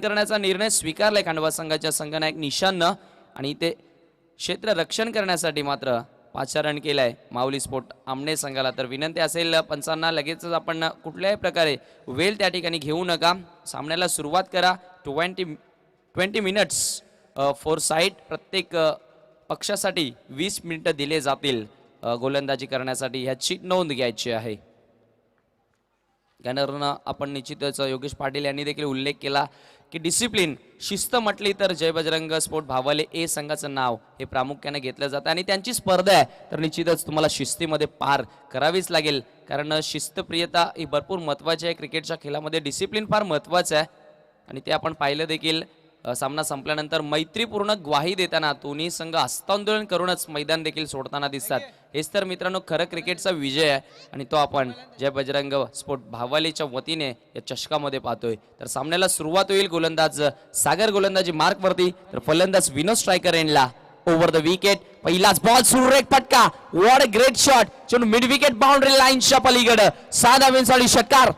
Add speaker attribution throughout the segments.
Speaker 1: करण्याचा निर्णय स्वीकारलाय खांडवा संघाच्या संघनायक निशाननं आणि ते क्षेत्र रक्षण करण्यासाठी मात्र पाचारण केलंय माऊली स्पोर्ट आमने संघाला। तर विनंती असेल पंचांना लगेचच आपण कुठल्याही प्रकारे वेळ त्या ठिकाणी घेऊ नका, सामन्याला सुरुवात करा। 20 मिनिट्स फोर साइड, प्रत्येक पक्षासाठी 20 मिनिटं दिले जातील गोलंदाजी करण्यासाठी, ह्याची नोंद घ्यायची आहे। गॅनरनं आपण निश्चितच योगेश पाटील यांनी देखील उल्लेख केला की डिसिप्लिन शिस्त म्हटली तर जय बजरंग स्पोर्ट भावले ए संघाचं नाव हे प्रामुख्याने घेतलं जातं आणि त्यांची स्पर्धा आहे तर निश्चितच तुम्हाला शिस्तीमध्ये पार करावीच लागेल, कारण शिस्तप्रियता ही भरपूर महत्त्वाची आहे। क्रिकेटच्या खेळामध्ये डिसिप्लिन फार महत्त्वाचं आहे आणि ते आपण पाहिलं देखील। सामना संपल्यानंतर मैत्रीपूर्ण ग्वाही देताना दोन्ही संघ हस्तांदोलन करूनच मैदान देखील सोडताना दिसतात। हेच तर मित्रांनो खरं क्रिकेटचा विजय आहे आणि तो आपण जय बजरंग स्पोर्ट भावलेच्या वतीने या चषकामध्ये पाहतोय। तर सामन्याला सुरुवात होईल। गोलंदाज सागर गोलंदाजी मार्कवरती, तर फलंदाज विनोद स्ट्रायकर एंडला ओव्हर द विकेट। पहिलाच बॉल, सुरेख फटका, व्हॉट अ ग्रेट शॉट, चेंडू मिड विकेट बाउंड्री लाईनच्या पलीकडे, 6 धावांसाठी षटकार।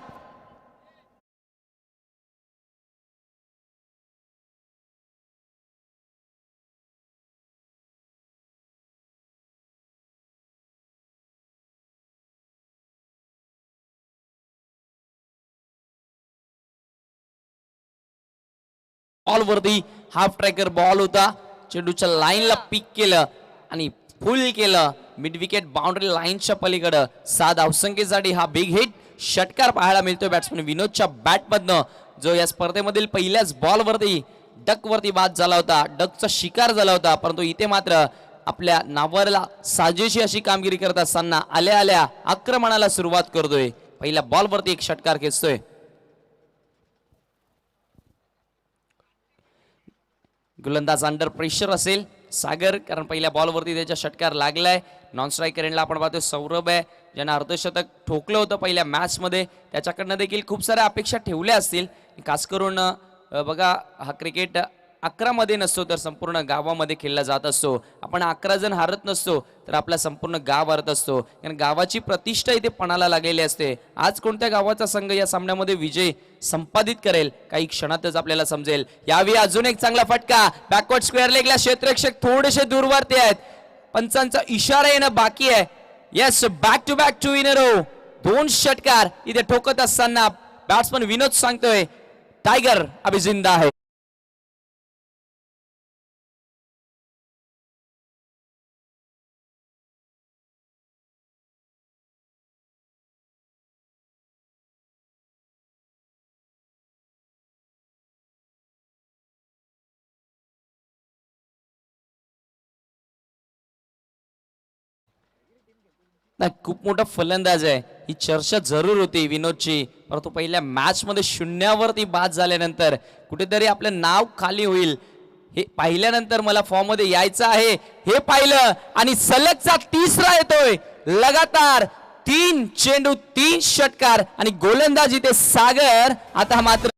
Speaker 1: बॉल वरती हाफ ट्रॅकर बॉल होता, चेंडूच्या लाईनला पिक केलं आणि फुल केलं मिड विकेट बाउंड्री लाईनच्या पलीकडे। 6 धावसंख्येसाठी हा बिग हिट षटकार पाहायला मिळतोय बॅट्समन विनोदच्या बॅटमधनं, जो या स्पर्धेमधील पहिल्याच बॉल वरती डक वरती बाद झाला होता, डकचा शिकार झाला होता, परंतु इथे मात्र आपल्या नावाला साजेशी अशी कामगिरी करत असताना आल्या आल्या आक्रमणाला सुरुवात करतोय। पहिल्या बॉल वरती एक षटकार खेचतोय। गोलंदाज अंडर प्रेशर असेल सागर, कारण पहिल्या बॉलवरती त्याच्या षटकार लागलाय। नॉन स्ट्रायकर एंडला आपण पाहतोय सौरभ आहे, ज्यानं अर्धशतक ठोकलं होतं पहिल्या मॅच मध्ये, त्याच्याकडनं देखील खूप साऱ्या अपेक्षा ठेवल्या असतील। खास करून बघा हा क्रिकेट 11 मध्ये नसतो तर संपूर्ण गावामध्ये खेळला जात असतो। आपण 11 जण हारत नसतो तर आपला संपूर्ण गाव हारत असतो, कारण गावाची प्रतिष्ठा इथे पणाला लागलेली असते। आज कोणत्या गावाचा संघ या सामन्यामध्ये विजय संपादित करेल काही क्षणातच आपल्याला समजेल। यावेळी अजून एक चांगला फटका, बॅकवर्ड स्क्वेअर लेगला क्षेत्ररक्षक थोडेसे दूरवरती आहेत, पंचांचा इशारा येणं बाकी आहे। Yes, back to back 2 in a row, 2 षटकार इथे ठोकत असताना बॅट्समन विनोद सांगतोय टायगर अभी जिंदा है। खूप मोठा फलंदाज आहे, ही चर्चा जरूर होती विनोदची, परंतु पहिल्या मॅच मध्ये शून्यावरती बाद झाल्यानंतर कुठेतरी आपलं नाव खाली होईल हे पाहिल्यानंतर मला फॉर्म मध्ये यायचं आहे हे पाहिलं आणि सलगचा तिसरा येतोय। लगातार 3 चेंडू 3 षटकार आणि गोलंदाजी ते सागर। आता मात्र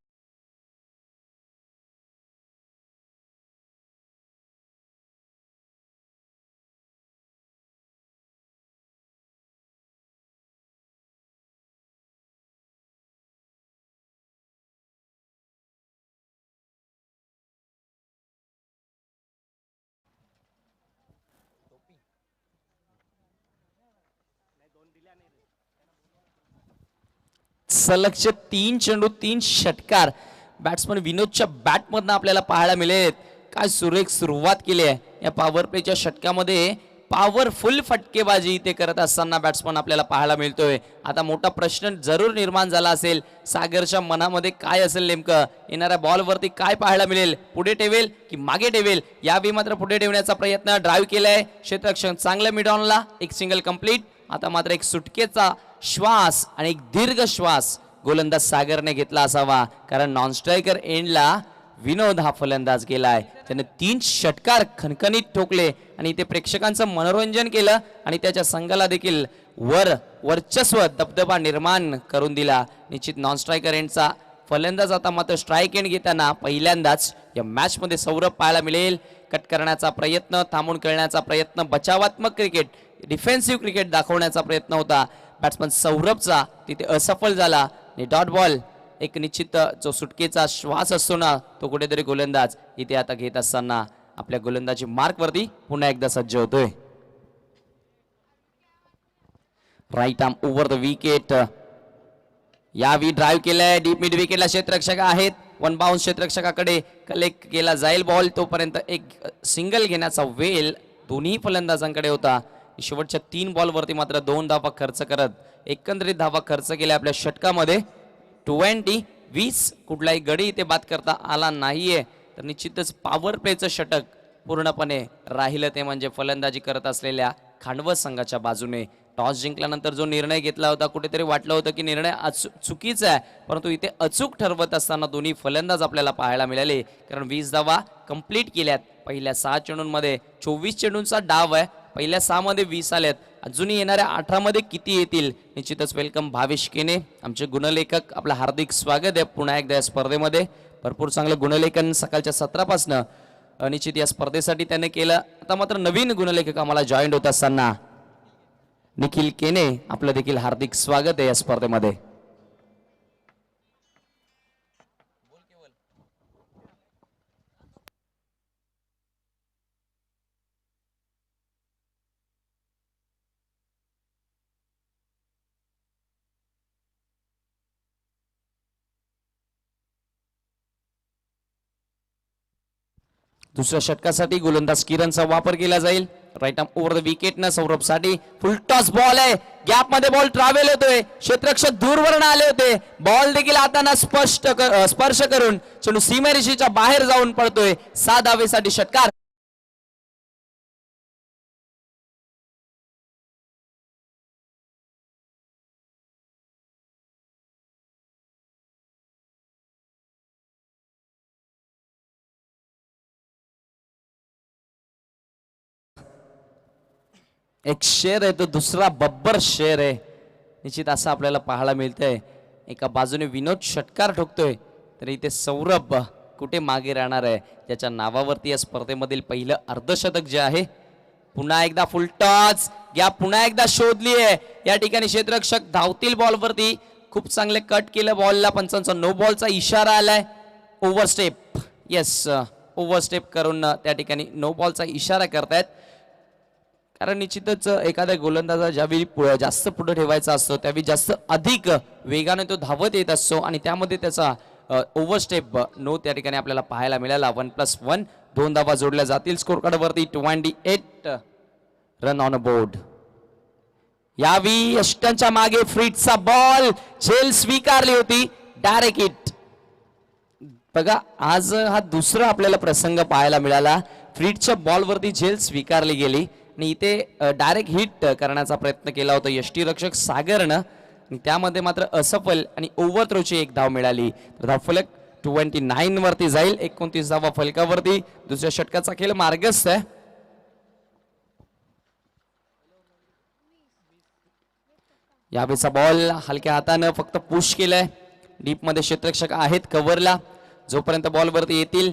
Speaker 1: सलगचे 3 चेंडू 3 षटकार बॅट्समन विनोदच्या बॅटमधनं आपल्याला पाहायला मिळेल। काय सुरेख सुरुवात केली आहे या पॉवर प्लेच्या षटकामध्ये, पॉवरफुल फटकेबाजी इथे करत असताना बॅट्समन आपल्याला पाहायला मिळतोय। आता मोठा प्रश्न जरूर निर्माण झाला असेल सागरच्या मनामध्ये, काय असेल नेमकं येणाऱ्या बॉलवरती काय पाहायला मिळेल, पुढे ठेवेल की मागे ठेवेल। यावेळी मात्र पुढे ठेवण्याचा प्रयत्न, ड्राईव्ह केलाय क्षेत्ररक्षण चांगलं मिड ऑनला, एक सिंगल कंप्लीट। आता मात्र एक सुटकेचा श्वास आणि एक दीर्घ श्वास गोलंदाज सागरने घेतला असावा, कारण नॉन स्ट्रायकर एंडला विनोद हा फलंदाज गेलाय, त्याने 3 षटकार खणखणीत ठोकले आणि ते प्रेक्षकांचं मनोरंजन केलं आणि त्याच्या संघाला देखील वर्चस्व दबदबा निर्माण करून दिला। निश्चित नॉन स्ट्रायकर एंडचा फलंदाज आता मात्र स्ट्राईक एंड घेताना पहिल्यांदाच या मॅच मध्ये सौरभ पाहायला मिळेल। कट करण्याचा प्रयत्न, थांबून खेळण्याचा प्रयत्न, बचावात्मक क्रिकेट, डिफेन्सिव्ह क्रिकेट दाखवण्याचा प्रयत्न होता बॅट्समन सौरभचा, तिथे असफल झाला आणि डॉट बॉल एक निश्चित जो सुटकेचा श्वास असतो ना तो कुठेतरी गोलंदाज इथे आता घेत असताना आपल्या गोलंदाजी मार्कवरती पुन्हा एकदा सज्ज होतोय. Right arm over the wicket. यावी ड्राईव्ह केलाय डीप मिड विकेटला क्षेत्ररक्षक आहेत. वन बाउन्स क्षेत्ररक्षकाकडे कलेक्ट केला जाईल बॉल. तोपर्यंत एक सिंगल घेण्याचा वेल दोन्ही फलंदाजांकडे होता. शेवटच्या 3 बॉलवरती मात्र 2 धावा खर्च करत एकंदरीत धावा खर्च केल्या आपल्या षटकामध्ये. 20 कुठलाही गडी इथे बाद करता आला नाहीये. तर निश्चितच पॉवर प्लेचं षटक पूर्णपणे राहिलं ते म्हणजे फलंदाजी करत असलेल्या खांडवत संघाच्या बाजूने. टॉस जिंकल्यानंतर जो निर्णय घेतला होता कुठेतरी वाटलं होतं की निर्णय चुकीचा आहे, परंतु इथे अचूक ठरवत असताना दोन्ही फलंदाज आपल्याला पाहायला मिळाले. कारण 20 धावा कंप्लीट केल्यात. पहिल्या 6 चेंडूंमध्ये 24 चेंडूंचा डाव आहे. पहिल्या 6 मध्ये 20 आल्यात. अजूनही येणाऱ्या 18 मध्ये किती येतील. निश्चितच वेलकम भावेश केने आमचे गुणलेखक. आपलं हार्दिक स्वागत आहे पुन्हा एकदा या स्पर्धेमध्ये. भरपूर चांगलं गुणलेखन सकाळच्या सत्रापासनं निश्चित या स्पर्धेसाठी त्याने केलं. आता मात्र नवीन गुणलेखक आम्हाला जॉईंट होत असताना निखिल केने आपलं देखील हार्दिक स्वागत आहे या स्पर्धेमध्ये. दुसऱ्या षटकासाठी गोलंदाज किरणचा वापर केला जाईल. Right arm over the wicket ना सौरभ साठी फुल टॉस बॉल आहे. गॅप मध्ये बॉल ट्रॅव्हल होतोय. क्षेत्ररक्षक दूरवरून आले होते. बॉल देखील हाताना स्पर्श करून चेंडू सीमारेषेच्या बाहेर जाऊन पडतोय. 6 धावेसाठी षटकार. एक शेर आहे तो दुसरा बब्बर शेर आहे. निश्चित असं आपल्याला पाहायला मिळतंय. एका बाजूने विनोद षटकार ठोकतोय तर इथे सौरभ कुठे मागे राहणार आहे. ज्याच्या नावावरती या स्पर्धेमधील पहिलं अर्धशतक जे आहे. पुन्हा एकदा फुल टॉस गॅप पुन्हा एकदा शोधली आहे. या ठिकाणी क्षेत्ररक्षक धावतील बॉलवरती. खूप चांगले कट केलं बॉलला. पंचांचा नो बॉलचा इशारा आलाय. ओव्हरस्टेप येस ओव्हरस्टेप करून त्या ठिकाणी नो बॉलचा इशारा करतायत. कारण निश्चितच एखाद्या गोलंदाजा ज्यावेळी जास्त पुढे ठेवायचा असतो त्यावेळी जास्त अधिक वेगाने तो धावत येत असतो आणि त्यामध्ये त्याचा ओव्हरस्टेप नो त्या ठिकाणी आपल्याला पाहायला मिळाला. 1+1 2 धावा जोडल्या जातील स्कोर कार्डवरती. 28 रन ऑन अ बोर्ड. यावी अष्टांच्या मागे फ्रीटचा बॉल झेल स्वीकारली होती. Direct hit. बघा आज हा दुसरा आपल्याला प्रसंग पाहायला मिळाला. फ्रीटच्या बॉलवरती झेल स्वीकारली गेली आणि इथे डायरेक्ट हिट करण्याचा प्रयत्न केला होता यष्टीरक्षक सागरनं. त्यामध्ये मात्र असफल आणि ओव्हर थ्रोची एक धाव मिळाली. तर धावफलक 29 वरती जाईल. 29 धावा फलकावरती. दुसऱ्या षटकाचा खेळ मार्गस्थ आहे. यावेळेचा बॉल हलक्या हातानं फक्त पुश केलाय. डीप मध्ये क्षेत्ररक्षक आहेत कव्हरला. जोपर्यंत बॉलवरती येतील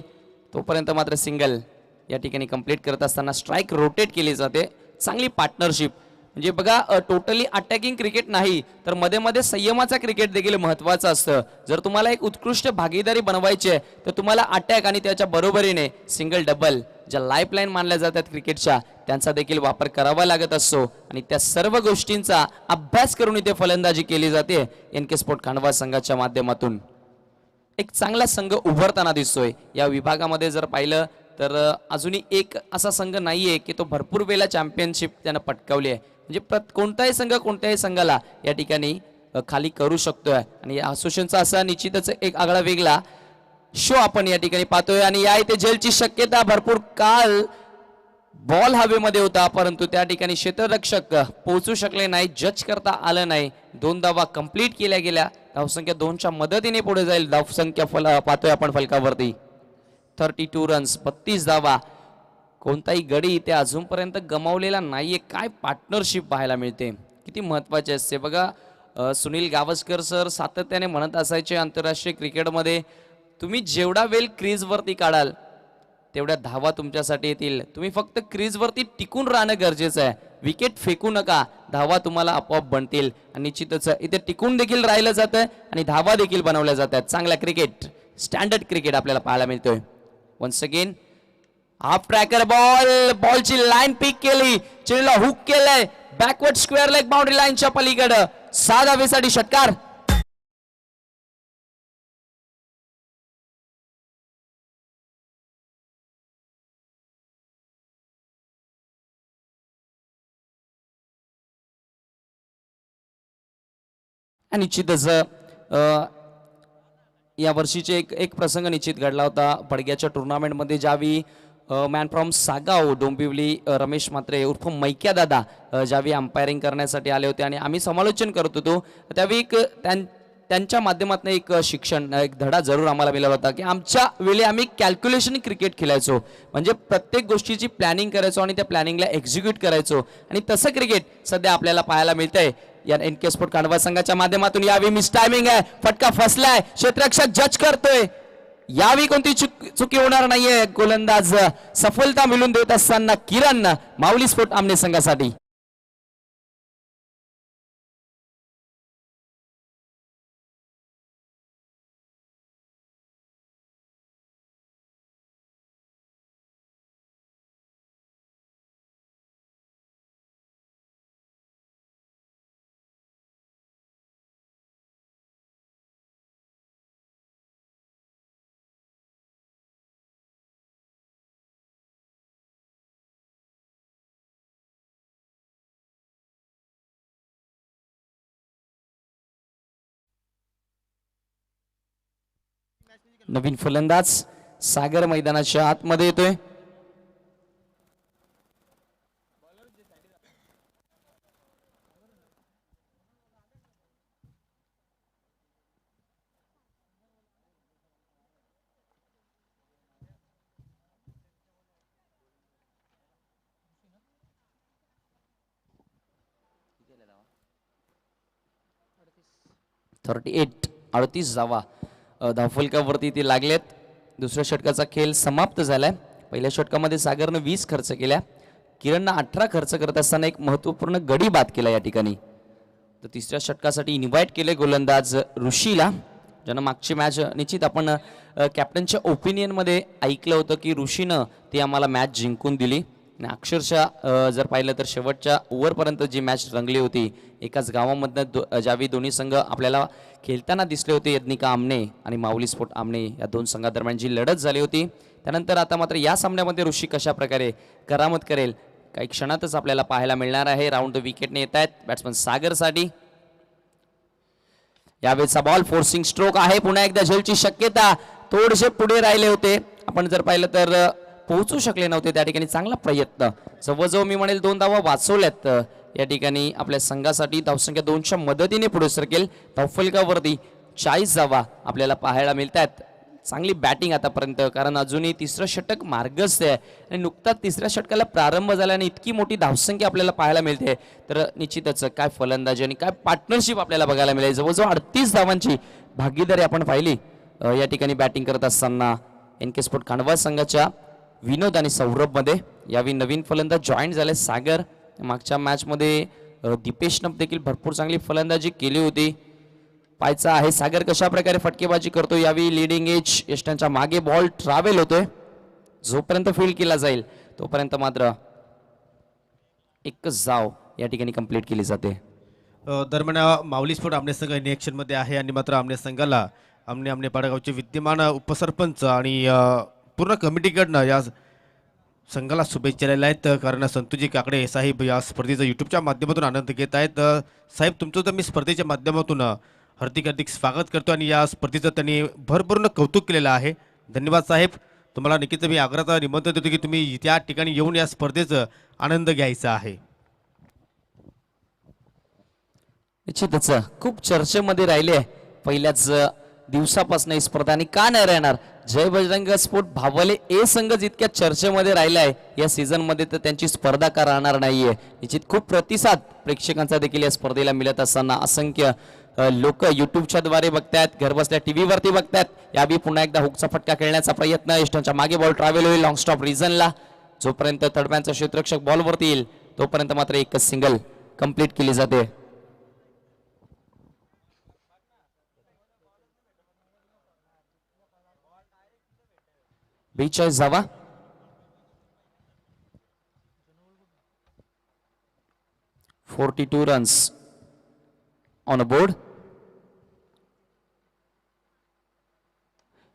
Speaker 1: तोपर्यंत मात्र सिंगल या ठिकाणी कंप्लीट करत असताना स्ट्राईक रोटेट केली जाते. चांगली पार्टनरशिप म्हणजे बघा टोटली अटॅकिंग क्रिकेट नाही तर मध्ये मध्ये संयमाचा क्रिकेट देखील महत्त्वाचं असतं. जर तुम्हाला एक उत्कृष्ट भागीदारी बनवायची आहे तर तुम्हाला अटॅक आणि त्याच्या बरोबरीने सिंगल डबल ज्या लाईफलाईन मानल्या जातात क्रिकेटच्या त्यांचा देखील वापर करावा लागत असतो आणि त्या सर्व गोष्टींचा अभ्यास करून इथे फलंदाजी केली जाते. NK स्पोर्ट खांडवा संघाच्या माध्यमातून एक चांगला संघ उभरताना दिसतोय. या विभागामध्ये जर पाहिलं तर अजूनही एक असा संघ नाहीये की तो भरपूर वेळा चॅम्पियनशिप त्यानं पटकावली आहे. म्हणजे कोणताही संघ कोणत्याही संघाला या ठिकाणी खाली करू शकतोय आणि या असोसिएशनचा असा निश्चितच एक आगळा वेगळा शो आपण या ठिकाणी पाहतोय. आणि या इथे झेलची शक्यता भरपूर काल बॉल हवेमध्ये होता परंतु त्या ठिकाणी क्षेत्ररक्षक पोहोचू शकले नाही. जज करता आलं नाही. 2 धावा कंप्लीट केल्या गेल्या. धावसंख्या 2च्या मदतीने पुढे जाईल. धावसंख्या पाहतोय आपण फलकावरती 32 रन्स 32 धावा. कोणताही गडी इथे अजूनपर्यंत गमावलेला नाहीये. काय पार्टनरशिप पाहायला मिळते. किती महत्वाचे असते बघा. सुनील गावस्कर सर सातत्याने म्हणत असायचे आंतरराष्ट्रीय क्रिकेटमध्ये तुम्ही जेवढा वेळ क्रीजवरती काढाल तेवढ्या धावा तुमच्यासाठी येतील. तुम्ही फक्त क्रीजवरती टिकून राहणं गरजेचं आहे. विकेट फेकू नका, धावा तुम्हाला आपोआप बनतील. आणि निश्चितच इथे टिकून देखील राहिलं जातं आणि धावा देखील बनवल्या जातात. चांगला क्रिकेट, स्टँडर्ड क्रिकेट आपल्याला पाहायला मिळतोय. वन्स अगेन हाफ ट्रॅकर बॉलची लाईन पिक केली, चेंडूला हुक केलंय, बॅकवर्ड स्क्वेअर लेग बाउंड्री लाईनच्या पलीकडं 6 धावेसाठी षटकार. निश्चितच या वर्षीचे एक प्रसंग निश्चित घडला होता पडग्याच्या टुर्नामेंटमध्ये, ज्यावेळी मॅन फ्रॉम सागाव डोंबिवली रमेश म्हात्रे उर्फ मैक्या दादा ज्यावेळी अंपायरिंग करण्यासाठी आले होते आणि आम्ही समालोचन करत होतो, त्यावेळी त्यांच्या माध्यमातून एक शिक्षण, एक धडा जरूर आम्हाला मिळाला होता की आमच्या वेळी आम्ही कॅल्क्युलेशन क्रिकेट खेळायचो, म्हणजे प्रत्येक गोष्टीची प्लॅनिंग करायचो आणि त्या प्लॅनिंगला एक्झिक्यूट करायचो. आणि तसं क्रिकेट सध्या आपल्याला पाहायला मिळतंय या एनके स्पोर्ट कांडवा संघाच्या माध्यमातून. यावेळी मिस टायमिंग आहे, फटका फसलाय, क्षेत्ररक्षक जज करतोय, यावेळी कोणती चुकी होणार नाहीये. गोलंदाज सफलता मिळवून देत असताना किरण माऊली स्पोर्ट आमने संघासाठी. नवीन फलंदाज सागर मैदानाच्या आतमध्ये येतोय. अडतीस धावा धावफलकावरती ते लागलेत. दुसऱ्या षटकाचा खेळ समाप्त झालाय. पहिल्या षटकामध्ये सागरनं 20 खर्च केल्या, किरणनं 18 खर्च करत असताना एक महत्वपूर्ण गडी बाद केला या ठिकाणी. तर तिसऱ्या षटकासाठी इन्व्हाइट केले गोलंदाज ऋषीला, ज्यानं मागची मॅच निश्चित आपण कॅप्टनच्या ओपिनियनमध्ये ऐकलं होतं की ऋषीनं ती आम्हाला मॅच जिंकून दिली. आणि अक्षरशः जर पाहिलं तर शेवटच्या ओव्हरपर्यंत जी मॅच रंगली होती, एकाच गावामधनं ज्यावेळी दोन्ही संघ आपल्याला खेळताना दिसले होते, यज्ञिका आमने आणि माऊली स्पोर्ट आमने या दोन संघादरम्यान जी लढत झाली होती, त्यानंतर आता मात्र या सामन्यामध्ये ऋषी कशा प्रकारे करामत करेल काही क्षणातच आपल्याला पाहायला मिळणार आहे. राऊंड विकेटने येत आहेत बॅट्समन सागरसाठी. यावेळेचा बॉल फोर्सिंग स्ट्रोक आहे, पुन्हा एकदा झेलची शक्यता, थोडेसे पुढे राहिले होते, आपण जर पाहिलं तर पोहोचू शकले नव्हते त्या ठिकाणी. चांगला प्रयत्न, जवळजवळ मी म्हणेल 2 धावा वाचवल्यात या ठिकाणी आपल्या संघासाठी. धावसंख्या 2च्या मदतीने पुढे सरकेल. धावफलकावरती 40 धावा आपल्याला पाहायला मिळत आहेत. चांगली बॅटिंग आतापर्यंत, कारण अजूनही तिसरं षटक मार्गस्थ आहे आणि नुकताच तिसऱ्या षटकाला प्रारंभ झाल्याने इतकी मोठी धावसंख्या आपल्याला पाहायला मिळते. तर निश्चितच काय फलंदाजी आणि काय पार्टनरशिप आपल्याला बघायला मिळेल. जवळजवळ 38 धावांची भागीदारी आपण पाहिली या ठिकाणी बॅटिंग करत असताना एनके स्पोर्ट खांडवा संघाच्या विनोद आणि सौरभ मध्ये. यावेळी नवीन फलंदाज जॉईन झाले सागर. मागच्या मॅचमध्ये दीपेशनं देखील भरपूर चांगली फलंदाजी केली होती. पाहायचा आहे सागर कशा प्रकारे फटकेबाजी करतो. यावेळी लिडिंग एज यष्टांच्या मागे बॉल ट्रॅव्हल होतोय, जोपर्यंत फील्ड केला जाईल तोपर्यंत मात्र एकच धाव या ठिकाणी कंप्लीट केली जाते.
Speaker 2: दरम्यान माऊली स्पोर्ट आमने संघ इन मध्ये आहे आणि मात्र आमने संघाला आमने पाडगावचे विद्यमान उपसरपंच आणि पूर्ण कमिटीकडनं या संघाला शुभेच्छा दिलेल्या आहेत. कारण संतोजी काकडे साहेब या स्पर्धेचं यूट्यूबच्या माध्यमातून आनंद घेत आहेत. साहेब, तुमचं तर मी स्पर्धेच्या माध्यमातून हार्दिक स्वागत करतो आणि या स्पर्धेचं त्यांनी भरपूर्ण कौतुक केलेलं आहे. धन्यवाद साहेब. तुम्हाला नक्कीच मी आग्रहाचं निमंत्रण देतो की तुम्ही त्या ठिकाणी येऊन या स्पर्धेचा आनंद घ्यायचा आहे.
Speaker 1: निश्चितच खूप चर्चेमध्ये राहिले पहिल्याच दिवसापासून ही स्पर्धा, आणि का नाही राहणार. जय बजरंग स्पोर्ट भावले ए संघ जितक्या चर्चेमध्ये राहिलाय या सीझन मध्ये, तर त्यांची स्पर्धा का राहणार नाहीये. निश्चित खूप प्रतिसाद प्रेक्षकांचा देखील या स्पर्धेला मिळत असताना असंख्य लोक युट्यूबच्या द्वारे बघतायत, घर बसल्या टीव्ही वरती बघतायत. यावेळी पुन्हा एकदा हुकचा फटका खेळण्याचा प्रयत्न. इष्टांच्या मागे बॉल ट्रॅव्हल होईल लॉंग स्टॉप रिझनला. जोपर्यंत थर्डमॅनचा क्षेत्ररक्षक बॉलवरती येईल तोपर्यंत मात्र एकच सिंगल कंप्लीट केली जाते. बेचाळीस धावा. $42 runs on a board.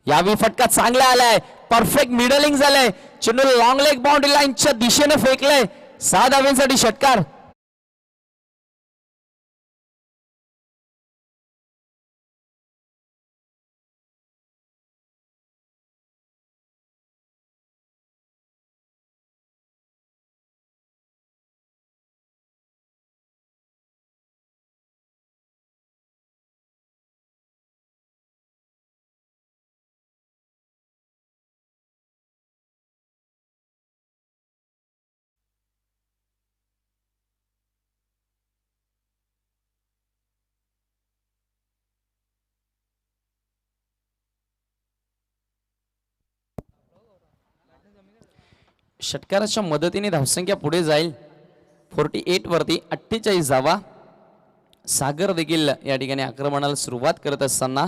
Speaker 1: यावेळी फटका चांगला आलाय, परफेक्ट मिडलिंग झालंय. चेंडू लॉंग लेग बाउंड्री लाईनच्या दिशेने फेकलंय. 6 धाव्यांसाठी षटकार. षटकाराच्या मदतीने धावसंख्या पुढे जाईल 48 वरती. 48 धावा. सागर देखील या ठिकाणी आक्रमणाला सुरुवात करत असताना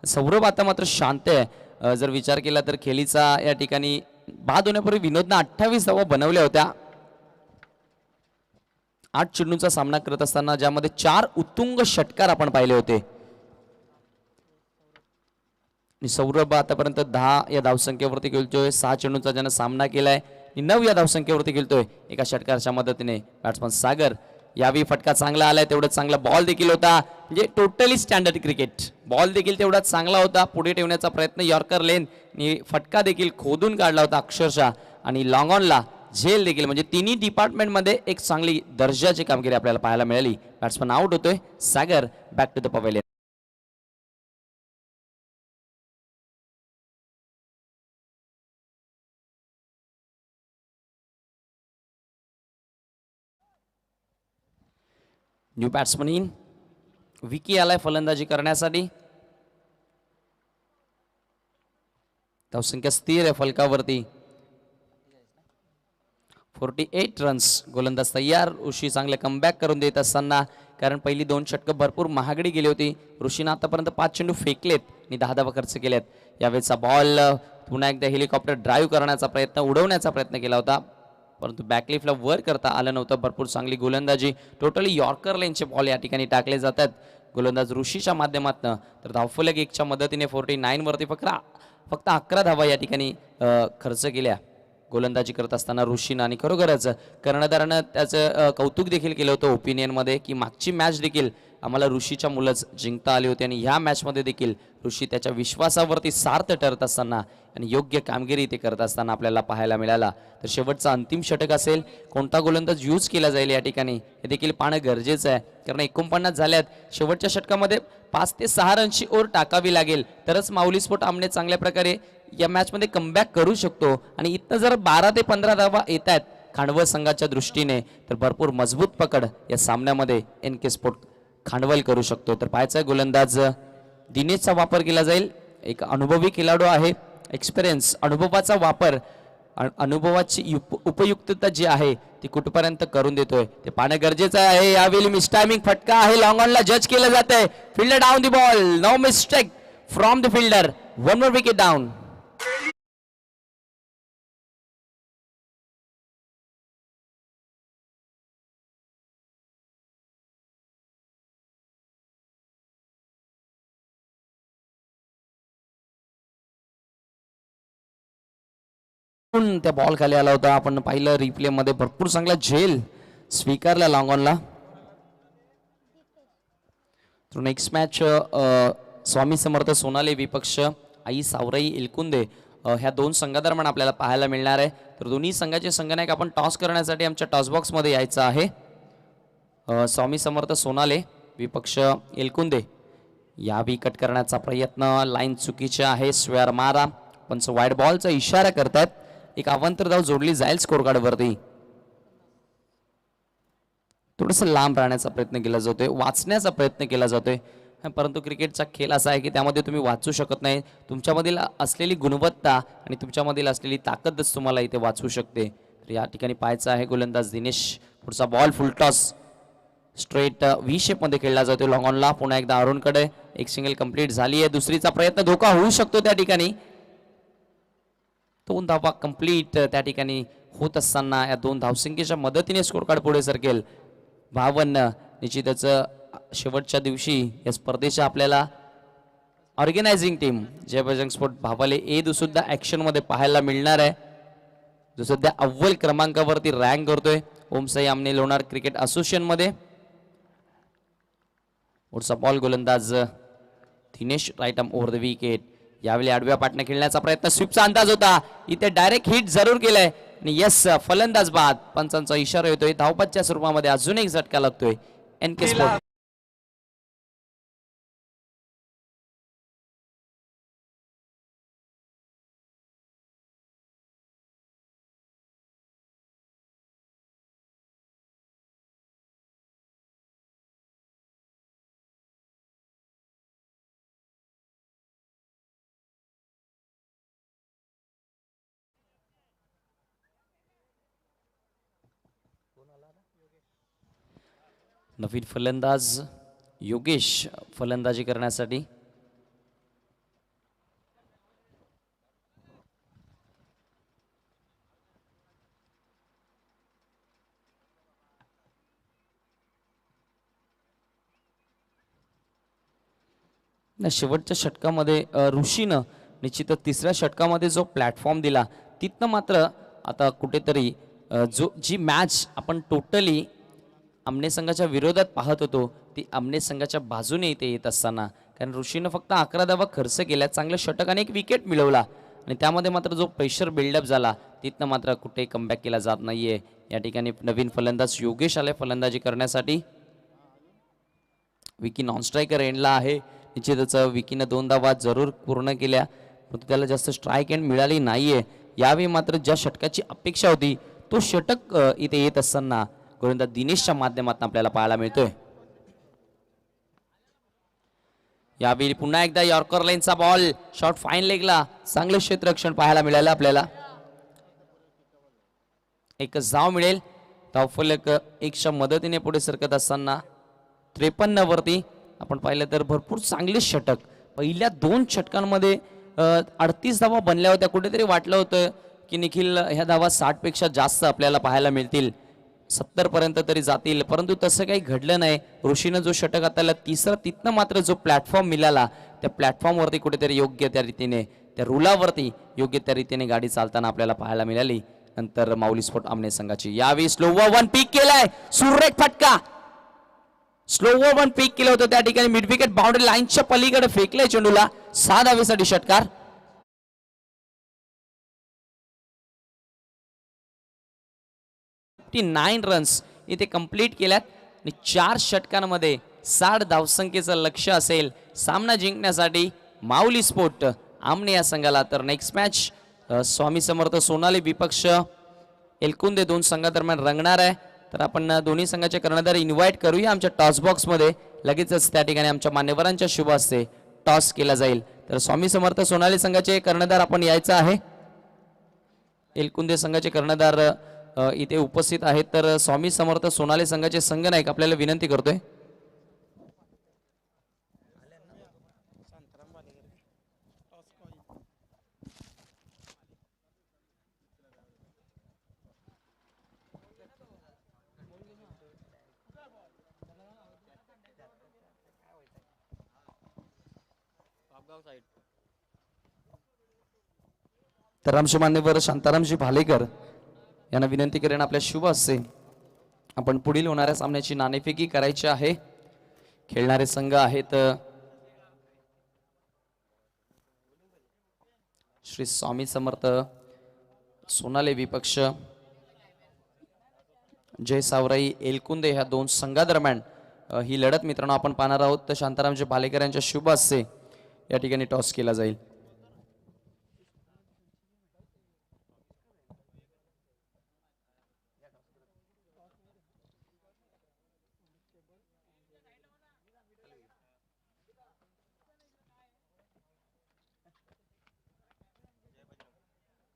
Speaker 1: सौरभ आता मात्र शांत आहे. जर विचार केला तर खेळीचा या ठिकाणी बाद होण्यापूर्वी विनोदनं 28 धावा बनवल्या होत्या. 8 चेंडूंचा सामना करत असताना ज्यामध्ये 4 उत्तुंग षटकार आपण पाहिले होते. सौरभ आतापर्यंत 10 या धावसंख्येवरती खेळतोय. 6 चेंडूंचा ज्यानं सामना केलाय. 9 या धावसंख्येवरती खेळतोय एका षटकाराच्या मदतीने बॅट्समन सागर. यावेळी फटका चांगला आलाय, तेवढाच चांगला बॉल देखील होता. म्हणजे टोटली स्टँडर्ड क्रिकेट. बॉल देखील तेवढाच चांगला होता. पुढे ठेवण्याचा प्रयत्न यॉर्कर लेन आणि फटका देखील खोदून काढला होता अक्षरशः. आणि लॉंग ऑनला झेल देखील. म्हणजे तिन्ही डिपार्टमेंटमध्ये एक चांगली दर्जाची कामगिरी आपल्याला पाहायला मिळाली. बॅट्समन आउट होतोय. Sagar back to the pavilion. New batsman in. Vicky आलाय फलंदाजी करण्यासाठी. धावसंख्या स्थिर आहे फलकावरती. 48 रन्स. गोलंदाज तयार. ऋषी चांगले कमबॅक करून देत असताना, कारण पहिली 2 षटकं भरपूर महागडी गेली होती. ऋषीनं आतापर्यंत 5 चेंडू फेकलेत आणि 10 धावा खर्च केल्यात. यावेळेचा बॉल पुन्हा एकदा हेलिकॉप्टर ड्राईव्ह करण्याचा प्रयत्न, उडवण्याचा प्रयत्न केला होता, परंतु बॅकलिफ्टला वर करता आलं नव्हतं. भरपूर चांगली गोलंदाजी. टोटली यॉर्कर लेनचे बॉल या ठिकाणी टाकले जातात गोलंदाज ऋषीच्या माध्यमातून. तर धावफलक 1च्या मदतीने 49 वरती फक्त 11 धावा या ठिकाणी खर्च केल्या गोलंदाजी करत असताना ऋषीनं. आणि खरोखरच कर्णधारानं त्याचं कौतुक देखील केलं होतं ओपिनियनमध्ये की मागची मॅच देखील आम्हाला ऋषीच्या मुलंच जिंकता आली होती आणि ह्या मॅचमध्ये देखील ऋषी त्याच्या विश्वासावरती सार्थ ठरत असताना आणि योग्य कामगिरी ते करत असताना आपल्याला पाहायला मिळाला. तर शेवटचा अंतिम षटक असेल, कोणता गोलंदाज यूज केला जाईल या ठिकाणी हे देखील पाहणं गरजेचं आहे. कारण 49 झाल्यात. शेवटच्या षटकामध्ये 5 ते 6 रनची ओर टाकावी लागेल तरच माऊली स्पोर्ट आमने चांगल्या प्रकारे या मॅचमध्ये कमबॅक करू शकतो. आणि इथं जर 12 ते 15 धावा येत आहेत खांडवल संघाच्या दृष्टीने तर भरपूर मजबूत पकड या सामन्यामध्ये NK स्पोर्ट खांडवल करू शकतो. तर पाहायचा गोलंदाज दिनेशचा वापर केला जाईल. एक अनुभवी खेळाडू आहे. एक्सपिरियन्स, अनुभवाचा वापर, अनुभवाची उपयुक्तता जी आहे ती कुठपर्यंत करून देतोय ते पाहणं गरजेचं आहे. यावेळी मिसटायमिंग फटका आहे. लॉंग ऑनला जज केलं जात आहे. Fielder down the ball. No mistake from the fielder. 1 more wicket down. त्या बॉल खाली आला होता. आपण पाहिलं रिप्ले मध्ये. भरपूर चांगला झेल स्वीकारला लॉंग ऑनला. तर नेक्स्ट मॅच स्वामी समर्थ सोनाले विपक्ष आई सावराई इलकुंदे ह्या 2 संघादरम्यान आपल्याला पाहायला मिळणार आहे. तर दोन्ही संघाचे संघनायक आपण टॉस करण्यासाठी आमच्या टॉस बॉक्स मध्ये यायचं आहे. स्वामी समर्थ सोनाले विपक्ष इलकुंदे. या विकेट करण्याचा प्रयत्न. लाईन चुकीचे आहे. स्वेअर मारा. पण वाईड बॉलचा इशारा करतात. एक अवांतर धाव जोडली जाईल स्कोर कार्ड वरती. थोडंसं लांब राहण्याचा प्रयत्न केला जातोय, वाचण्याचा प्रयत्न केला जातोय. परंतु क्रिकेटचा खेळ असा आहे की त्यामध्ये तुम्ही वाचू शकत नाही. तुमच्यामधील असलेली गुणवत्ता आणि तुमच्यामधील असलेली ताकदच तुम्हाला इथे वाचवू शकते. तर या ठिकाणी पाहायचं आहे गोलंदाज दिनेश. पुढचा बॉल फुल टॉस स्ट्रेट व्ही शेपमध्ये खेळला जातो लॉंग ऑनला. पुन्हा एकदा अरुणकडे एक सिंगल कंप्लीट झाली आहे. दुसरीचा प्रयत्न धोका होऊ शकतो त्या ठिकाणी. 2 धावा कंप्लीट त्या ठिकाणी होत असताना या 2 धावसंख्येच्या मदतीने स्कोर कार्ड पुढे सरकेल 52. निश्चितच शेवटच्या दिवशी या स्पर्धेच्या आपल्याला ऑर्गनायझिंग टीम जय बजरंग स्पोर्ट भावाले ए सुद्धा ऍक्शन मध्ये पाहायला मिळणार आहे, जो सध्या अव्वल क्रमांकावरती रँक करतोय ओमसाई आमने लोणार क्रिकेट असोसिएशन मध्ये. पुढचा बॉल गोलंदाज Dinesh right arm over the wicket. यावेळी आडव्या पाटने खेळण्याचा प्रयत्न स्वीपचा अंदाज होता, इथे डायरेक्ट हिट जरूर केलाय आणि यस फलंदाज बाद. पंचांचा इशारा येतोय. धावपदच्या स्वरूपामध्ये अजून एक झटका लागतोय एनके स्पोर्ट. नवीन फलंदाज योगेश फलंदाजी करण्यासाठी. शेवटच्या षटकामध्ये ऋषीनं निश्चितच तिसऱ्या षटकामध्ये जो प्लॅटफॉर्म दिला तिथनं मात्र आता कुठेतरी जी मॅच आपण टोटली आमने संघाच्या विरोधात पाहत होतो ती आमने संघाच्या बाजूने इथे येत असताना, कारण ऋषीनं फक्त 11 धावा खर्च केल्या, चांगल्या षटकाने एक विकेट मिळवला आणि त्यामध्ये मात्र जो प्रेशर बिल्डअप झाला तिथनं मात्र कुठे कमबॅक केला जात नाहीये. या ठिकाणी नवीन फलंदाज योगेश आले फलंदाजी करण्यासाठी. विकी नॉन स्ट्रायकर एंडला आहे. निश्चितच विकीनं 2 धावा जरूर पूर्ण केल्या, परंतु त्याला जास्त स्ट्राईक एंड मिळाली नाहीये. यावेळी मात्र ज्या षटकाची अपेक्षा होती तो षटक इथे येत असताना गोलंदाज दिनेशच्या माध्यमातून आपल्याला पाहायला मिळतोय. यावेळी पुन्हा एकदा यॉर्कर लाईनचा बॉल शॉर्ट फाईन लेगला चांगलं क्षेत्ररक्षण पाहायला मिळालं आपल्याला. एकच धाव मिळेल. धावफलक 1च्या मदतीने पुढे सरकत असताना 53 वरती आपण पाहिलं तर भरपूर चांगले षटक. पहिल्या 2 षटकांमध्ये 38 धावा बनल्या होत्या. कुठेतरी वाटलं होतं की निखिल ह्या धावा 60 पेक्षा जास्त आपल्याला पाहायला मिळतील, 70 पर्यंत तरी जातील, परंतु तसं काही घडलं नाही. ऋषीनं जो षटक हाताळला तिसरा, तिथनं मात्र जो प्लॅटफॉर्म मिळाला त्या प्लॅटफॉर्मवरती कुठेतरी योग्य त्या रीतीने त्या रुलावरती योग्य त्या रीतीने गाडी चालताना आपल्याला पाहायला मिळाली. नंतर माऊली स्पोर्ट आमने संघाची यावेळी स्लोवर 1 पीक केलाय, सुरेख फटका. स्लोवर 1 पीक केलं होतं त्या ठिकाणी मिड विकेट बाउंड्री लाईनच्या पलीकडे फेकले चेंडूला. 6 धावेसाठी षटकार. 59 रन्स इथे कंप्लीट केल्यात आणि 4 षटकांमध्ये 60 धावसंख्येचं लक्ष्य असेल सामना जिंकण्यासाठी माऊली स्पोर्ट आमने या संघाला. तर नेक्स्ट मॅच स्वामी समर्थ सोनाली विपक्ष एलकुंदे 2 संघादरम्यान रंगणार आहे. तर आपण दोन्ही संघाचे कर्णधार इन्व्हाइट करूया आमच्या टॉस बॉक्समध्ये. लगेचच त्या ठिकाणी आमच्या मान्यवरांच्या शुभ हस्ते टॉस केला जाईल. तर स्वामी समर्थ सोनाली संघाचे कर्णधार आपण यायचं आहे. एलकुंदे संघाचे कर्णधार इथे उपस्थित आहेत. तर स्वामी समर्थ सोनाली संघाचे संघनायक आपल्याला विनंती करतोय. तर आमचे मान्यवर शांतारामजी भालेकर यांना विनंती करेन आपल्या शुभ हस्ते आपण पुढील होणाऱ्या सामन्याची नाणेफेकी करायची आहे. खेळणारे संघ आहेत श्री स्वामी समर्थ सोनाले विपक्ष जय सावराई एलकुंदे ह्या 2 संघादरम्यान ही लढत मित्रांनो आपण पाहणार आहोत. तर शांतारामजी भालेकर यांच्या शुभ हस्ते या ठिकाणी टॉस केला जाईल.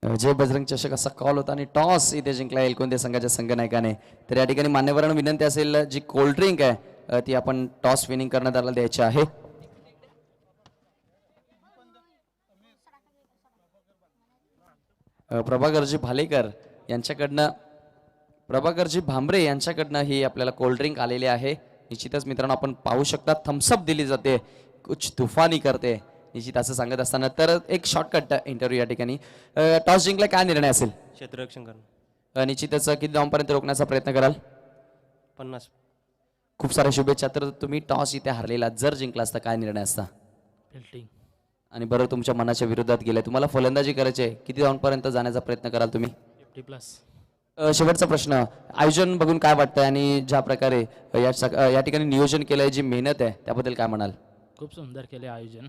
Speaker 1: जय बजरंग चषक असा कॉल होता आणि टॉस इथे जिंकला एलकुंदे संघाच्या संघनायकाने. तर या ठिकाणी मान्यवरांना विनंती असेल जी कोल्ड ड्रिंक आहे ती आपण टॉस विनिंग करण्यात द्यायची आहे. प्रभाकरजी भालेकर यांच्याकडनं प्रभाकरजी भांबरे यांच्याकडनं ही आपल्याला कोल्ड ड्रिंक आलेली आहे. निश्चितच मित्रांनो आपण पाहू शकता थम्सअप दिली जाते, कुछ तुफानी करते निश्चित असं सांगत असताना. तर एक शॉर्टकट इंटरव्ह्यू या ठिकाणी. टॉस जिंकला काय निर्णय असेल?
Speaker 3: क्षेत्ररक्षण करणं.
Speaker 1: निश्चितच किती धावांपर्यंत रोखण्याचा प्रयत्न कराल?
Speaker 3: 50.
Speaker 1: खूप साऱ्या शुभेच्छा. तर तुम्ही टॉस इथे हरलेला, जर जिंकला असता काय निर्णय असता?
Speaker 3: फिल्डिंग.
Speaker 1: आणि बरं तुमच्या मनाच्या विरोधात गेलाय, तुम्हाला फलंदाजी करायची आहे, किती धावांपर्यंत जाण्याचा प्रयत्न कराल तुम्ही?
Speaker 3: 50+.
Speaker 1: शेवटचा प्रश्न, आयोजन बघून काय वाटतंय आणि ज्या प्रकारे या ठिकाणी नियोजन केलंय, जी मेहनत आहे त्याबद्दल काय म्हणाल?
Speaker 3: खूप सुंदर केले आयोजन.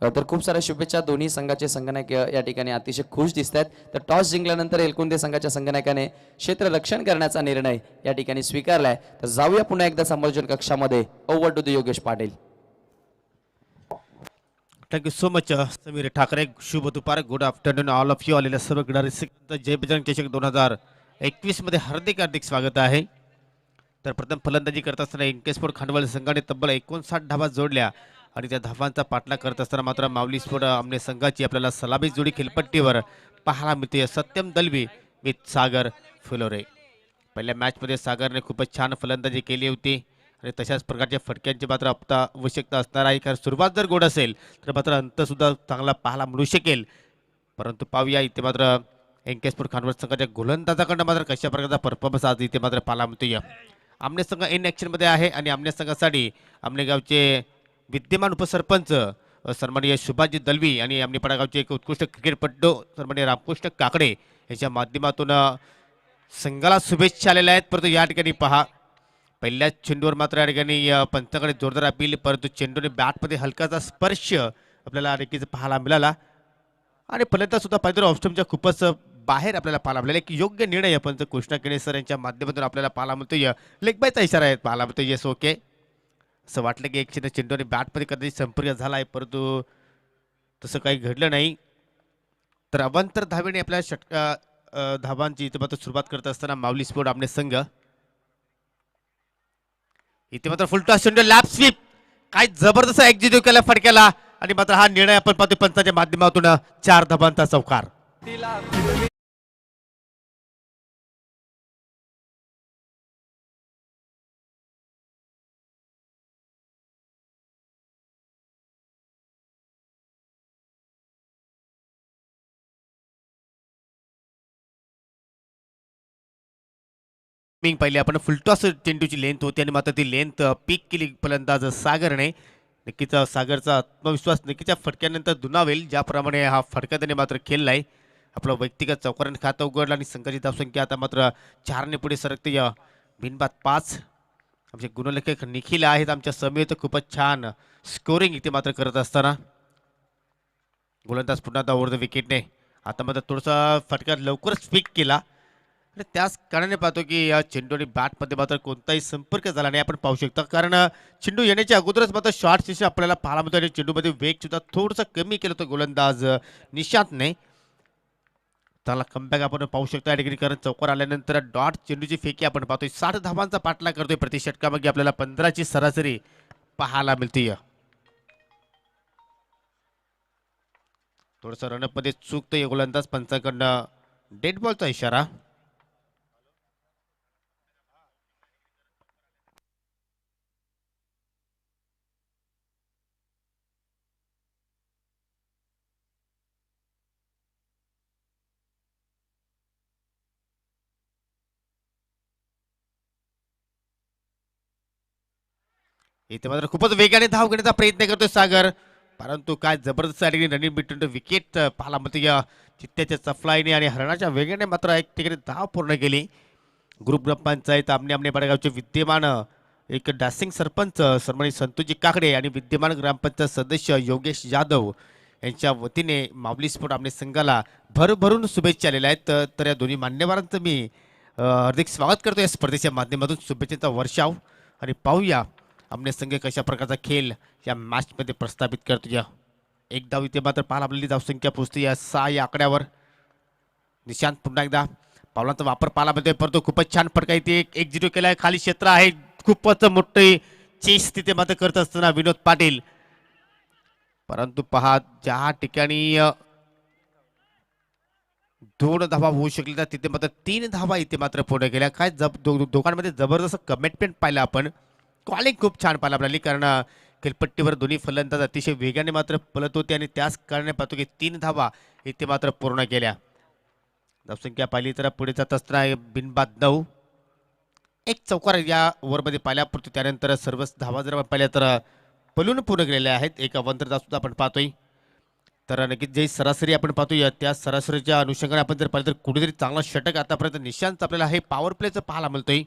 Speaker 1: तर खूप साऱ्या शुभेच्छा. दोन्ही संघाचे संघनायक या ठिकाणी अतिशय खुश दिसत आहेत. तर टॉस जिंकल्यानंतर एलकुंदे संघाच्या संघनायकाने क्षेत्ररक्षण करण्याचा निर्णय या ठिकाणी स्वीकारलाय. तर जाऊया पुन्हा एकदा संभाषण कक्षामध्ये. Over to the Yogesh Patil.
Speaker 2: Thank you so much Sameer Thackeray. शुभ दुपार, good afternoon all of you. आलेल्या सर्व क्रीडा जय बजरंग चषक 2021 मध्ये हार्दिक हार्दिक स्वागत आहे. तर प्रथम फलंदाजी करत असताना एनके स्पोर्ट खांडवल संघाने तब्बल 59 धावा जोडल्या आणि त्या धावांचा पाठलाग करत असताना मात्र माऊली स्पोर्ट आमने संघाची आपल्याला सलामी जोडी खेळपट्टीवर पाहायला मिळते. सत्यम दलवी विथ सागर फुलोरे. पहिल्या मॅचमध्ये सागरने खूपच छान फलंदाजी केली होती आणि तशाच प्रकारच्या फटक्यांची मात्र आवश्यकता असणार आहे. कारण सुरुवात जर गोड असेल तर मात्र अंत सुद्धा चांगला पाहायला मिळू शकेल. परंतु पाहूया इथे मात्र एनके स्पोर्ट खांडवल संघाच्या गोलंदाजाकडनं मात्र कशा प्रकारचा परफॉर्मन्स आज इथे मात्र पाहायला मिळतोय. आमने संघ इन ॲक्शनमध्ये आहे आणि आमने संघासाठी आमने गावचे विद्यमान उपसरपंच सन्माननीय शुभाजी दलवी आणि आमने पडागावचे एक उत्कृष्ट क्रिकेटपटू सन्माननीय रामकृष्ण काकडे यांच्या माध्यमातून संघाला शुभेच्छा आलेल्या आहेत. परंतु या ठिकाणी पहा, पहिल्याच चेंडूवर मात्र या ठिकाणी पंचाकडे जोरदार अपील, परंतु चेंडूने बॅटमध्ये हलकाचा स्पर्श आपल्याला नक्कीच पाहायला मिळाला आणि फलंदाज सुद्धा पाहिजे ऑप्शनच्या खूपच बाहेर आपल्याला पाहायला मिळाला. एक योग्य निर्णय आपण कृष्णा केणे सर यांच्या माध्यमातून आपल्याला पाहायला मिळतोय. लेग बायचा इशारा आहे पाहायला मिळतोय. Yes, okay. असं वाटलं की एक चेंडूने बॅटमध्ये कदाचित संपर्क झाला आहे, परंतु तसं काही घडलं नाही. तर अवांतर धावेने आपल्या धावांची इथे मात्र सुरुवात करत असताना माऊली स्पोर्ट आमने संघ इथे मात्र फुलटॉस चेंडू लॅप स्वीप, काय जबरदस्त एक्झिक्यूट केला फटक्याला आणि मात्र हा निर्णय आपण पाहतो पंचाच्या माध्यमातून 4 धावांचा चौकार. पहिले आपण फुलटॉस चेंडूची लेंथ होती आणि मात्र ती लेंथ पीक केली फलंदाज सागरने. नक्कीच सागरचा आत्मविश्वास नक्कीच फटक्यानंतर दुणावेल, ज्याप्रमाणे हा फटका त्याने मात्र खेळलाय. आपलं व्यक्तिगत चौकाराने खातं उघडलं आणि संघाची धावसंख्या आता मात्र 4ने पुढे सरकते. बिनबाद 5. आमचे गुणलेखक निखिल आहेत आमच्या समेत, खूपच छान स्कोरिंग इथे मात्र करत असताना गोलंदाज पुन्हा ओव्हर द विकेटने आता मात्र थोडासा फटका लवकरच पीक केला आणि त्याच कारणाने पाहतो की या चेंडूने बॅटमध्ये मात्र कोणताही संपर्क झाला नाही आपण पाहू शकता. कारण चेंडू येण्याच्या अगोदरच मात्र शॉर्ट सेशन आपल्याला पाहायला मिळतो आणि चेंडूमध्ये वेग सुद्धा थोडंसं कमी केलं होतं गोलंदाज निशांतने. त्याला कमबॅक आपण पाहू शकतो या ठिकाणी, कारण चौकार आल्यानंतर डॉट चेंडूची फेकी आपण पाहतोय. 60 धावांचा पाठलाग करतोय. प्रति षटकामागे आपल्याला 15ची सरासरी पाहायला मिळते. थोडंसं रनअपमध्ये चुकतोय गोलंदाज, पंचाकडनं डेड बॉलचा इशारा. इथे मात्र खूपच वेगाने धाव घेण्याचा प्रयत्न करतोय सागर, परंतु काय जबरदस्त रनिंग बिटवीन विकेट पाहायला मिळते. या चित्त्याच्या चफलाईने आणि हरणाच्या वेगाने मात्र एक ठिकाणी धाव पूर्ण केली. ग्रुप ग्रामपंचायत आमने आमने पाडगावचे विद्यमान एक डॅसिंग सरपंच सन्मानित संतोषजी काकडे आणि विद्यमान ग्रामपंचायत सदस्य योगेश जाधव यांच्या वतीने माऊली स्पोर्ट आमने संघाला भरभरून शुभेच्छा आलेल्या आहेत. तर या दोन्ही मान्यवरांचं मी हार्दिक स्वागत करतो या स्पर्धेच्या माध्यमातून. शुभेच्छेचा वर्षाव आणि पाहूया आमने संघ कशा प्रकारचा खेळ या मॅचमध्ये प्रस्थापित करतो. या एक धाव इथे मात्र पाहायला आपल्याला धावसंख्या पोहोचते या 6 या आकड्यावर. निशांत पुन्हा एकदा पावलांचा वापर पाहायला मिळतोय, परंतु खूपच छान फटका इथे 1-0 केलाय. खाली क्षेत्र आहे, खूपच मोठे चेस तिथे मात्र करत असताना विनोद पाटील. परंतु पहा ज्या ठिकाणी 2 धावा होऊ शकले तर तिथे मात्र 3 धावा इथे मात्र पूर्ण केल्या. काय दोघांमध्ये जबरदस्त कमिटमेंट पाहिलं आपण. कॉलिंग खूप छान पाहायला मिळाली, कारण खेळपट्टीवर दोन्ही फलंदाज अतिशय वेगाने मात्र पळत होते आणि त्याच कारणे पाहतो की 3 धावा इथे मात्र पूर्ण केल्या. धावसंख्या पाहिली तर पुढे जात असताना बिनबाद 9, एक चौकार या ओव्हरमध्ये पाहिल्या, परंतु त्यानंतर सर्व धावा जर आपण पाहिल्या तर पलून पूर्ण केलेल्या आहेत. एक अवंतरता सुद्धा आपण पाहतोय. तर नक्कीच जे सरासरी आपण पाहतोय त्या सरासरीच्या अनुषंगाने आपण जर पाहिलं तर कुठेतरी चांगला षटक आतापर्यंत निशांत आपल्याला हे पॉवर प्लेचं पाहायला मिळतोय.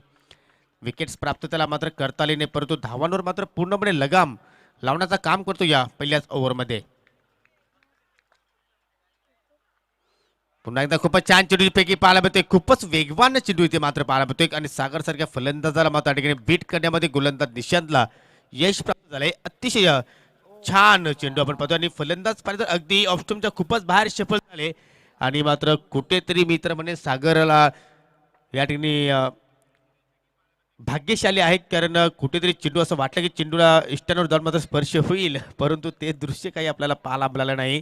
Speaker 2: विकेट्स प्राप्त त्याला मात्र करता आले नाही, परंतु धावांवर मात्र पूर्णपणे लगाम लावण्याचं काम करतो या पहिल्याच ओव्हरमध्ये. पुन्हा एकदा खूपच छान चेंडूपैकी पाहायला मिळते, खूपच वेगवान चेंडू इथे मात्र पाहायला मिळतोय आणि सागर सारख्या फलंदाजाला मात्र ठिकाणी बीट करण्यामध्ये गोलंदाज निशांतला यश प्राप्त झालंय. अतिशय छान चेंडू आपण पाहतो आणि फलंदाज पाहिजे तर अगदी ऑप्शनच्या खूपच बाहेर सफल झाले आणि मात्र कुठेतरी मित्र म्हणे सागरला या ठिकाणी भाग्यशाली आहे, कारण कुठेतरी चेंडू असं वाटलं की चेंडूला इष्टांवर जाऊन मात्र स्पर्श होईल, परंतु ते दृश्य काही आपल्याला पाहायला मिळालं नाही.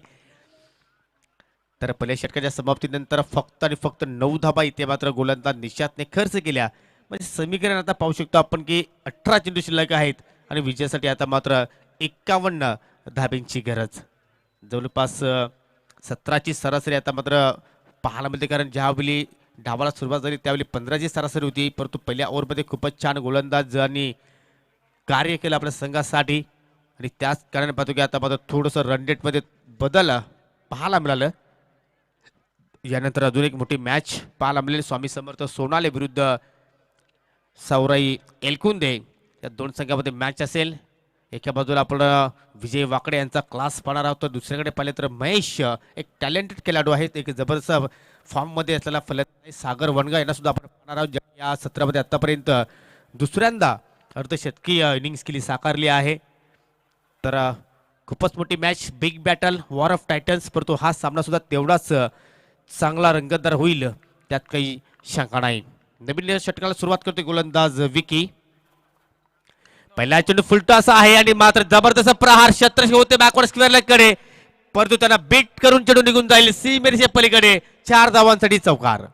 Speaker 2: तर पहिल्या षटकाच्या समाप्तीनंतर फक्त आणि फक्त 9 धाबा इथे मात्र गोलंदाज निशांतने खर्च केल्या. म्हणजे समीकरण आता पाहू शकतो आपण की 18 चेंडू शिल्लक आहेत आणि विजयासाठी आता मात्र 51 धाब्यांची गरज. जवळपास 17ची सरासरी आता मात्र पाहायला मिळते, कारण ज्यावेळी डावाला सुरुवात झाली त्यावेळी 15ची सरासरी होती, परंतु पहिल्या ओव्हरमध्ये खूपच छान गोलंदाजांनी कार्य केलं आपल्या संघासाठी आणि त्याच कारणाने पाहतो की आता मात्र थोडंसं रन रेटमध्ये बदल पाहायला मिळालं. यानंतर अजून एक मोठी मॅच पाहायला मिळेल, स्वामी समर्थ सोनाले विरुद्ध सौराई एलकुंदे या दोन संघामध्ये मॅच असेल. एका बाजूला आपण विजय वाकडे यांचा क्लास पाहणार आहोत, तर दुसरीकडे पाहिले तर महेश एक टॅलेंटेड खेळाडू आहेत, एक जबरदस्त फॉर्ममध्ये असलेला फलंदाज सागर वनगा यांना सुद्धा आपण पाहणार आहोत, या सत्रामध्ये आतापर्यंत दुसऱ्यांदा अर्धशतकीय इनिंग्स केली साकारली आहे. तर खूपच मोठी match, big battle, war of Titans, परंतु हा सामना सुद्धा तेवढाच चांगला रंगतदार होईल त्यात काही शंका नाही. नवीन षटकाला सुरुवात करते गोलंदाज विकी. पहिला चेंडू फुलटॉस आहे आणि मात्र जबरदस्त प्रहार क्षेत्र होते बॅकवर्ड स्क्वेअर कडे, परंतु त्यांना बीट करून चेंडू निघून जाईल सीमेरीच्या पलीकडे. 4 धावांसाठी चौकार.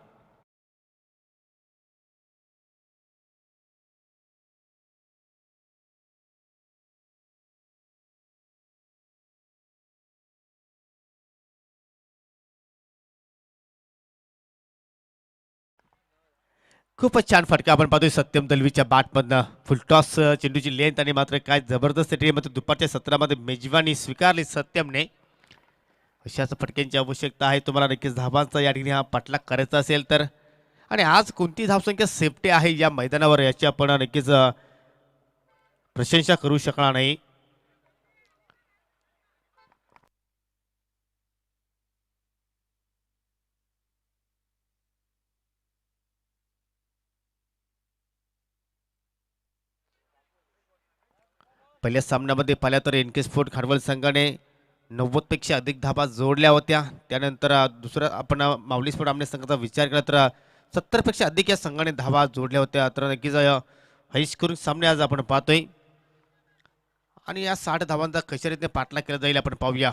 Speaker 2: खूपच छान फटका आपण पाहतोय सत्यम दलवीच्या बॅटमधनं. फुलटॉस चेंडूची लेंथ आणि मात्र काय जबरदस्त मात्र दुपारच्या सत्रामध्ये मेजवानी स्वीकारली सत्यमने. अशाच फटक्यांची आवश्यकता आहे तुम्हाला नक्कीच धावांचा या ठिकाणी हा पाठलाग करायचा असेल तर. आणि आज कोणती धावसंख्या सेफ्टी आहे या मैदानावर याची आपण नक्कीच प्रशंसा करू शकणार नाही. पहिल्या सामन्यामध्ये पाहिल्या तर एनके स्पोर्ट खारवल संघाने 90 पेक्षा अधिक धाबा जोडल्या होत्या. त्यानंतर दुसरा आपण माऊली स्पोर्ट आमने संघाचा विचार केला तर 70 पेक्षा अधिक या संघाने धाबा जोडल्या होत्या. तर नक्कीच हायस्कोरिंग सामने आज आपण पाहतोय आणि या 60 धावांचा कशा रीतीने पाठलाग केला जाईल आपण पाहूया.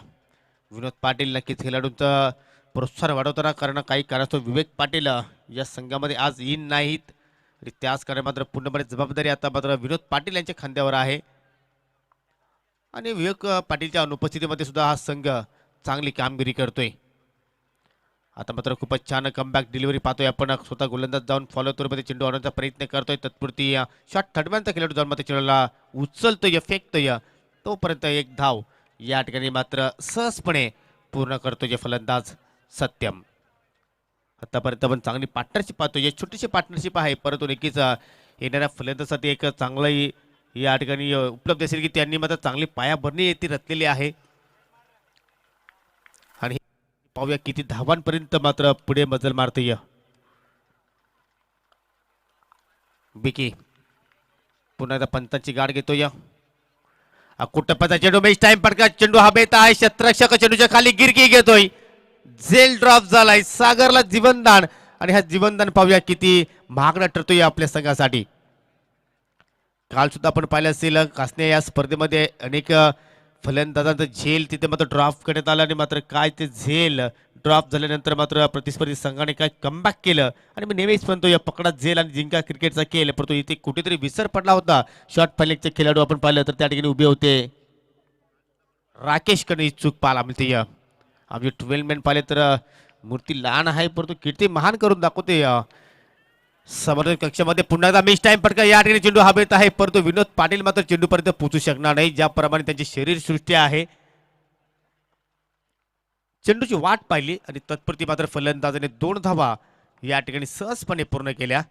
Speaker 2: विनोद पाटील नक्कीच खेळाडूंचं प्रोत्साहन वाढवताना, कारण काही कारणास्तव विवेक पाटील या संघामध्ये आज येईन नाहीत आणि त्याच कारणे मात्र पूर्णपणे जबाबदारी आता मात्र विनोद पाटील यांच्या खांद्यावर आहे आणि विवेक पाटीलच्या अनुपस्थितीमध्ये सुद्धा हा संघ चांगली कामगिरी करतोय. आता मात्र खूपच छान कमबॅक डिलिव्हरी पाहतोय आपण. स्वतः गोलंदाज जाऊन फॉलो मध्ये चेंडू आणण्याचा प्रयत्न करतोय. तत्पुरती शॉट थडव्यांचा खेळाडू जाऊन मात्र चेंडूला उचलतोय, फेकतोय, तोपर्यंत एक धाव या ठिकाणी मात्र सहजपणे पूर्ण करतोय फलंदाज सत्यम. आतापर्यंत पण चांगली पार्टनरशिप पाहतोय, छोटीशी पार्टनरशिप आहे, परंतु नक्कीच येणाऱ्या फलंदाजासाठी एक चांगलं या ठिकाणी उपलब्ध असेल की त्यांनी मात्र चांगली पायाभरणी येथे रचलेली आहे. आणि पाहूया किती धावांपर्यंत मात्र पुढे मजल मारतोय बिकी. पुन्हा एकदा पंतांची गाठ घेतोय. कुटप्पाचा चेंडू मॅच टाइम पडका चेंडू हवेत आहे, क्षेत्ररक्षक चेंडूच्या खाली गिरकी घेतोय. झेल ड्रॉप झालाय, सागरला जीवनदान. आणि हा जीवनदान पाहूया किती महागडा ठरतोय आपल्या संघासाठी. काल सुद्धा आपण पाहिलं असेल कासने या स्पर्धेमध्ये अनेक फलंदाजांचं झेल तिथे मात्र ड्रॉप करण्यात आलं आणि मात्र काय ते झेल ड्रॉप झाल्यानंतर मात्र प्रतिस्पर्धी संघाने काय कमबॅक केलं. आणि मी नेहमीच म्हणतो या पकडा झेल आणि जिंका क्रिकेटचा खेळ, परंतु इथे कुठेतरी विसर पडला होता. शॉर्ट फायलिंगचे खेळाडू आपण पाहिलं तर त्या ठिकाणी उभे होते. राकेश कडे ही चूक पाहायला मिळते. आम्ही 12 मॅन पाहिले तर मूर्ती लहान आहे परंतु किती महान करून दाखवते. समर्थक कक्षामध्ये पुन्हा एकदा मिस टाइम फटका, या ठिकाणी चेंडू हवेत आहे परंतु विनोद पाटील मात्र चेंडूपर्यंत पोहोचू शकणार नाही. ज्याप्रमाणे त्यांची शरीर सृष्टी आहे, चेंडूची वाट पाहिली आणि तत्पुरती मात्र फलंदाजाने 2 धावा या ठिकाणी सहजपणे पूर्ण केल्या.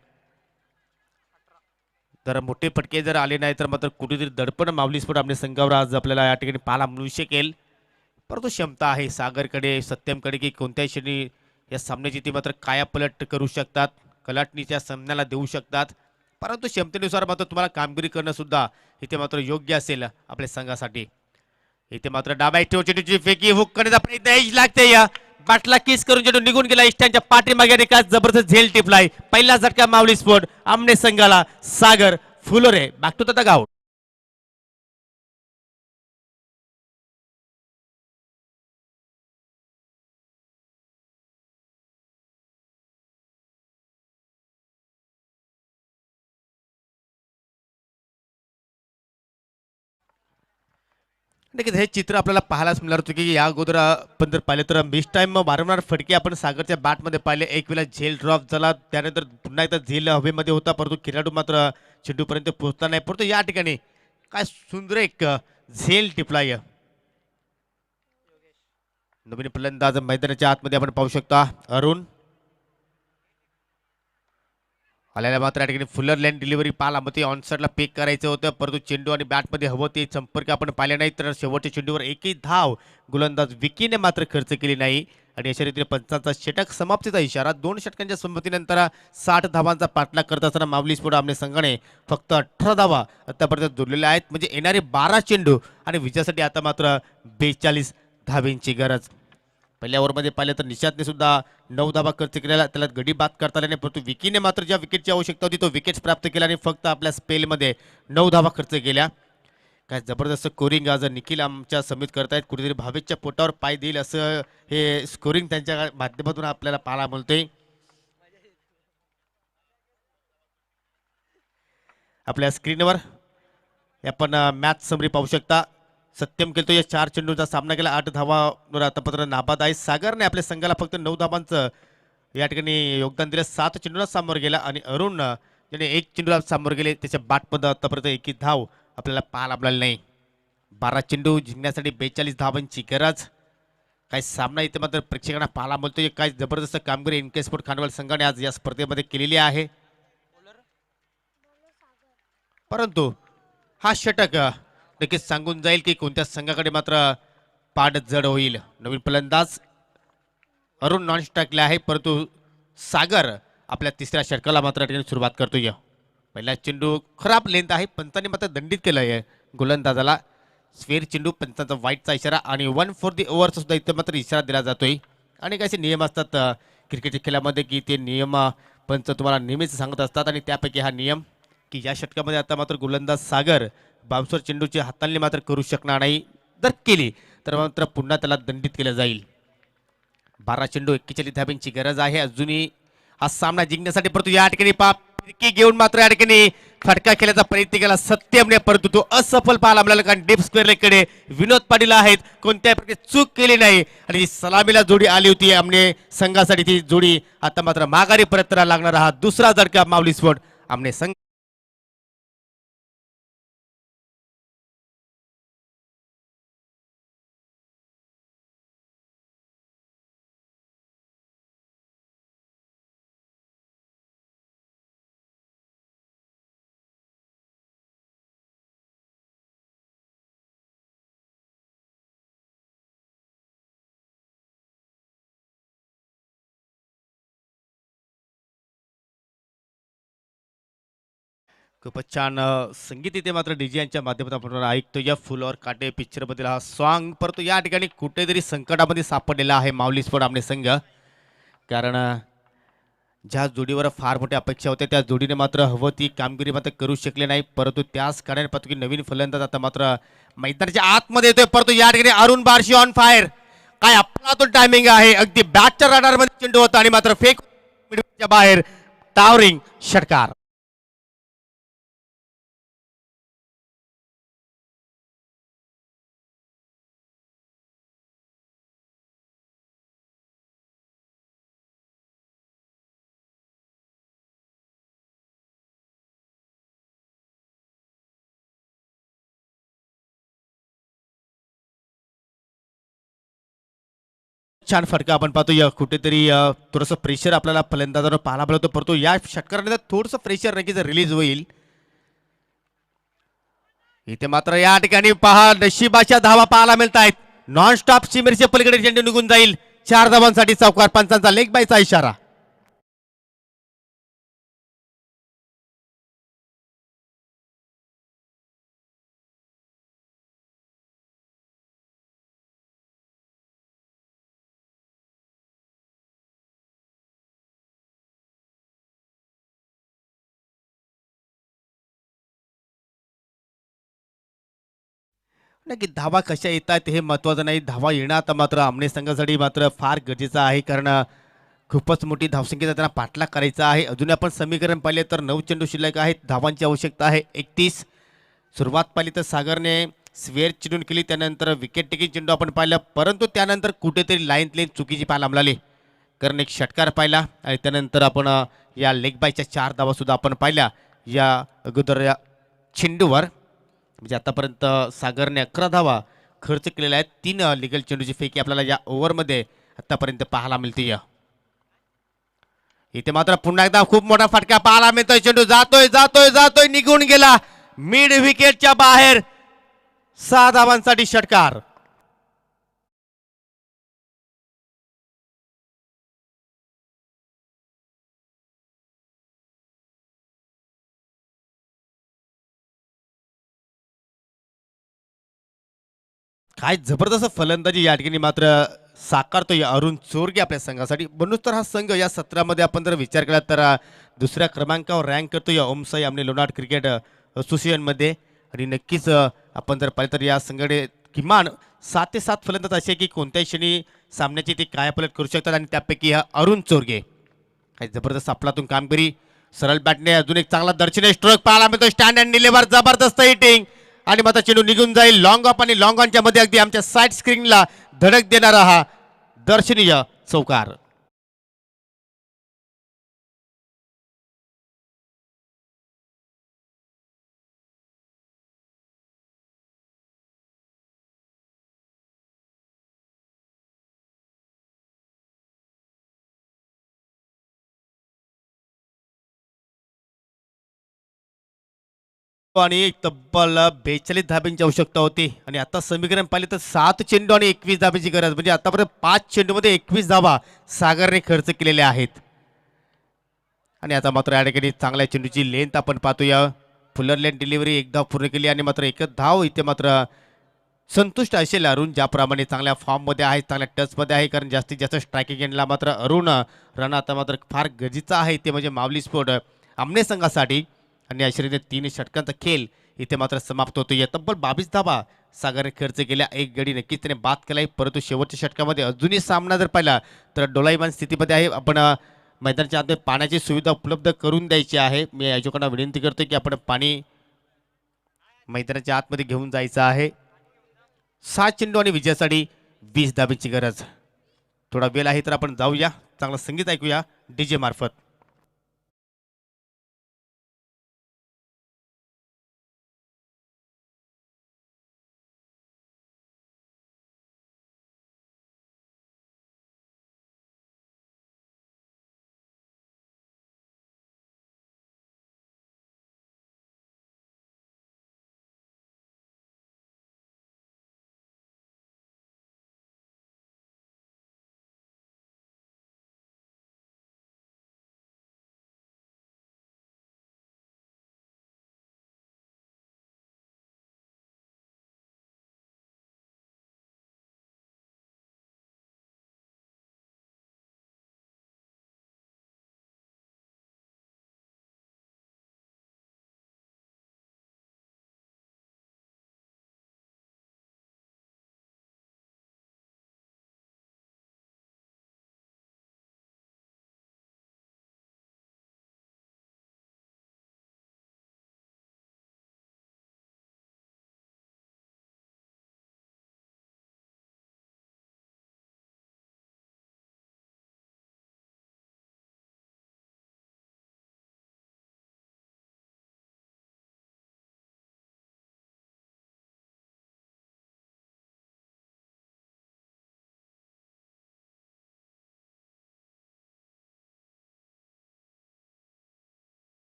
Speaker 2: जर मोठे फटके जर आले नाही तर मात्र कुठेतरी दडपण माऊली स्पोर्ट आपल्या संघावर आज आपल्याला या ठिकाणी पाहायला मिळू शकेल. परंतु क्षमता आहे सागरकडे, सत्यमकडे की कोणत्याही क्षणी या सामन्याची ती मात्र कायापलट करू शकतात, कलाटणीच्या सामन्याला देऊ शकतात. परंतु क्षमतेनुसार मात्र तुम्हाला कामगिरी करणं सुद्धा इथे मात्र योग्य असेल आपल्या संघासाठी. इथे मात्र डाव्या चेंडूची फेकी हुक करण्याचा प्रयत्न एज लागते. या बॅटला किस करून चेंडू निघून गेला. इष्टांच्या पाठीमागे काय जबरदस्त झेल टिपलाय. पहिला झटका माऊली स्पोर्ट आमने संघाला. सागर फुलोरे बॅक टू द गाऊट. नक्कीच हे चित्र आपल्याला पाहायलाच मिळणार होतं की या अगोदर आपण जर पाहिलं तर मिस टाइम वारंवार फटके आपण सागरच्या बॅटमध्ये पाहिले. एक वेळा झेल ड्रॉप झाला, त्यानंतर पुन्हा एकदा झेल हवेमध्ये होता परंतु खेळाडू मात्र चेंडूपर्यंत पोहोचला नाही. परंतु या ठिकाणी काय सुंदर एक झेल टिपलाय. नवीन फलंदाज मैदानाच्या आतमध्ये आपण पाहू शकता अरुण. आल्याला मात्र या ठिकाणी फुलर लाईन डिलिव्हरी पाहायला मग ते ऑनसाईडला पेक करायचं होतं परंतु चेंडू आणि बॅटमध्ये हवं ते संपर्क आपण पाहिले नाही. तर शेवटच्या चेंडूवर एकही धाव गोलंदाज विकीने मात्र खर्च केली नाही. आणि अशा रीतीने पंचांचा षटक समाप्तीचा इशारा. 2 षटकांच्या संमतीनंतर 60 धावांचा पाठलाग करत असताना माऊली स्पोर्ट आमने संघाने फक्त 18 धावा आतापर्यंत जोडलेल्या आहेत. म्हणजे येणारे 12 चेंडू आणि विजयासाठी आता मात्र 42 धावेंची गरज. पहिल्या ओव्हरमध्ये पाहिलं तर निशांतने सुद्धा 9 धावा खर्च केलेला, त्याला गडी बाद करता आले नाही परंतु विकीने मात्र ज्या विकेटची आवश्यकता होती तो विकेट प्राप्त केला आणि फक्त आपल्या स्पेलमध्ये 9 धावा खर्च केल्या. काय जबरदस्त स्कोरिंग आज निखिल आमच्या समित करतायत. कुठेतरी भावेशच्या पोटावर पाय देईल असं हे स्कोरिंग त्यांच्या माध्यमातून आपल्याला पाहायला मिळते. आपल्या स्क्रीनवर आपण मॅच समरी पाहू शकता. सत्यम केलतो या 4 चेंडूचा सामना केला, 8 धावांवर आतापर्यंत नाबाद आहे. सागरने आपल्या संघाला फक्त 9 धावांचं या ठिकाणी योगदान दिलं. 7 चेंडूला सामोर गेला आणि अरुण ज्याने 1 चेंडूला सामोर गेले त्याच्या बॅटमध्ये आतापर्यंत एकही धाव आपल्याला पाहायला मिळाली नाही. 12 चेंडू जिंकण्यासाठी 42 धावांची गरज. काही सामना इथे मात्र प्रेक्षकांना पाहायला मिळतोय. काय जबरदस्त कामगिरी इनके स्पोर्ट खानवल संघाने आज या स्पर्धेमध्ये केलेली आहे. परंतु हा षटक नक्कीच सांगून जाईल की कोणत्या संघाकडे मात्र पाठ जड होईल. नवीन फलंदाज अरुण नॉन स्ट्राईकला आहे परंतु सागर आपल्या तिसऱ्या षटकाला मात्र सुरुवात करतोय. पहिला चेंडू खराब लेंथ आहे, पंचांनी मात्र दंडित केलं आहे गोलंदाजाला. स्वेर चेंडू पंचांचा वाईटचा इशारा आणि 1 फॉर दी ओव्हरचा सुद्धा इथं मात्र इशारा दिला जातोय. आणि काही नियम असतात क्रिकेटच्या खेळामध्ये की ते नियम पंच तुम्हाला नेहमीच सांगत असतात आणि त्यापैकी हा नियम की या षटकामध्ये आता मात्र गोलंदाज सागर बाउन्सर चेंडूची हाताळणी मात्र करू शकणार नाही. जर केली तर मात्र पुन्हा त्याला दंडित केलं जाईल. 12 चेंडू 41 धाब्यांची गरज आहे अजूनही हा सामना जिंकण्यासाठी. परंतु या ठिकाणी फिरकी घेऊन मात्र या ठिकाणी फटका खेळण्याचा प्रयत्न केला सत्यमने परंतु तो असफल पाहायला मिळाला. कारण डीप स्क्वेअर लेगकडे विनोद पाटील आहेत, कोणत्याही प्रकारे चूक केली नाही आणि सलामीला जोडी आली होती आमने संघासाठी. ती जोडी आता मात्र माघारी परत लागणार. हा दुसरा झटका माऊली स्पोर्ट आमने संघ खूपच छान संगीत इथे मात्र डीजे यांच्या माध्यमातून आपण ऐकतो या फुल और काटे पिक्चर मधील हा सॉन्ग. परंतु या ठिकाणी कुठेतरी संकटामध्ये सापडलेला आहे माऊली स्पोर्ट आमने संघ. कारण ज्या जोडीवर फार मोठ्या अपेक्षा होत्या त्या जोडीने मात्र हवं ती कामगिरी मात्र करू शकले नाही. परंतु त्याच कारणाने पाहतो की नवीन फलंदाज आता मात्र मैदानाच्या आतमध्ये येतोय. परंतु या ठिकाणी अरुण बारशी ऑन फायर. काय आपला तो टायमिंग आहे, अगदी बॅटच्या रडार मध्ये चेंडू होता आणि मात्र फेक बाहेर टावरिंग षटकार. छान फटका आपण पाहतो या कुठेतरी थोडंसं प्रेशर आपल्याला फलंदाजांवर पाहायला मिळतो. परंतु या षटकारानंतर थोडंसं प्रेशर नक्कीच रिलीज होईल. इथे मात्र या ठिकाणी पहा नशिबाच्या धावा पाहायला मिळत आहेत. नॉन स्टॉप सीमेरच्या पलीकडे चेंडू निघून जाईल. 4 धावांसाठी चौकार. पंचांचा लेग बायचा इशारा. नक्की धावा कशा येतात हे महत्वाचं नाही, धावा येणं आता मात्र आमने संघासाठी मात्र फार गरजेचं आहे. कारण खूपच मोठी धावसंख्येचा त्यांना पाठलाग करायचा आहे. अजून आपण समीकरण पाहिले तर 9 चेंडू शिल्लक आहेत. धावांची आवश्यकता आहे 31. सुरुवात पाहिली तर सागरने स्वेअर चिडून केली, त्यानंतर विकेट टेकिंग चेंडू आपण पाहिलं. परंतु त्यानंतर कुठेतरी लाईन चुकीची पाहायला मिळाली. कारण एक षटकार पाहिला आणि त्यानंतर आपण या लेग बायच्या 4 धावा सुद्धा आपण पाहिल्या या अगोदर या चेंडूवर. म्हणजे आतापर्यंत सागरने 11 धावा खर्च केलेल्या आहेत. 3 लिगल चेंडूची फेकी आपल्याला या ओव्हरमध्ये आतापर्यंत पाहायला मिळते. इथे मात्र पुन्हा एकदा खूप मोठा फटका पाहायला मिळतोय. चेंडू जातोय जातोय जातोय निघून गेला मिड विकेटच्या बाहेर. 6 धावांसाठी षटकार. काय जबरदस्त फलंदाजी या ठिकाणी मात्र साकारतोय अरुण चोरगे आपल्या संघासाठी. म्हणून तर हा संघ या सत्रामध्ये आपण जर विचार केला तर दुसऱ्या क्रमांकावर रँक करतो या ओमसाई आमने लोणार क्रिकेट असोसिएशनमध्ये. आणि नक्कीच आपण जर पाहिलं तर या संघाने किमान 7 ते 7 फलंदाज असे की कोणत्याही क्षणी सामन्याची ते कायापलट करू शकतात. आणि त्यापैकी हा अरुण चोरगे काही जबरदस्त आपलातून कामगिरी. सरळ बॅटने अजून एक चांगला दर्शनीय स्ट्रोक पाहायला मिळतो. स्टँड अँड डिलिव्हर जबरदस्त हिटिंग आणि मात्र चेंडू निघून जाईल. लॉंग ऑफ आणि लॉंग ऑनच्या मध्ये अगदी आमच्या साईड स्क्रीनला धडक देणारा हा दर्शनीय चौकार. आणि तब्बल 42 धाब्यांची आवश्यकता होती आणि आता समीकरण पाहिले तर 7 चेंडू आणि 21 धाब्याची गरज. म्हणजे आतापर्यंत 5 चेंडूमध्ये 21 धाबा सागरने खर्च केलेल्या आहेत. आणि आता मात्र या ठिकाणी चांगल्या चेंडूची लेंथ आपण पाहतोय. फुलर लेन डिलिव्हरी एक धाव पूर्ण केली आणि मात्र एकच धाव. इथे मात्र संतुष्ट असेल अरुण, ज्याप्रमाणे चांगल्या फॉर्ममध्ये आहे, चांगल्या टचमध्ये आहे. कारण जास्तीत जास्त स्ट्रायकिंग एंडला मात्र अरुण राणा आता मात्र फार गरजेचं आहे. ते म्हणजे माऊली स्पोर्ट आमने संघासाठी. आणि अश्विनीने 3 षटकांचा खेळ इथे मात्र समाप्त होतो. या तब्बल 22 धाबा सागरने खर्च केल्या. एक गडी नक्कीच त्याने बाद केलाय. परंतु शेवटच्या षटकामध्ये अजूनही सामना जर पाहिला तर डोलायमान स्थितीमध्ये आहे. आपण मैदानाच्या आत पाण्याची सुविधा उपलब्ध करून द्यायची आहे. मी आयोजकांना विनंती करतो की आपण पाणी मैदानाच्या आतमध्ये घेऊन जायचं आहे. 7 चेंडू आणि विजयासाठी 20 धाब्यांची गरज. थोडा वेळ आहे तर आपण जाऊया, चांगलं संगीत ऐकूया डीजे मार्फत.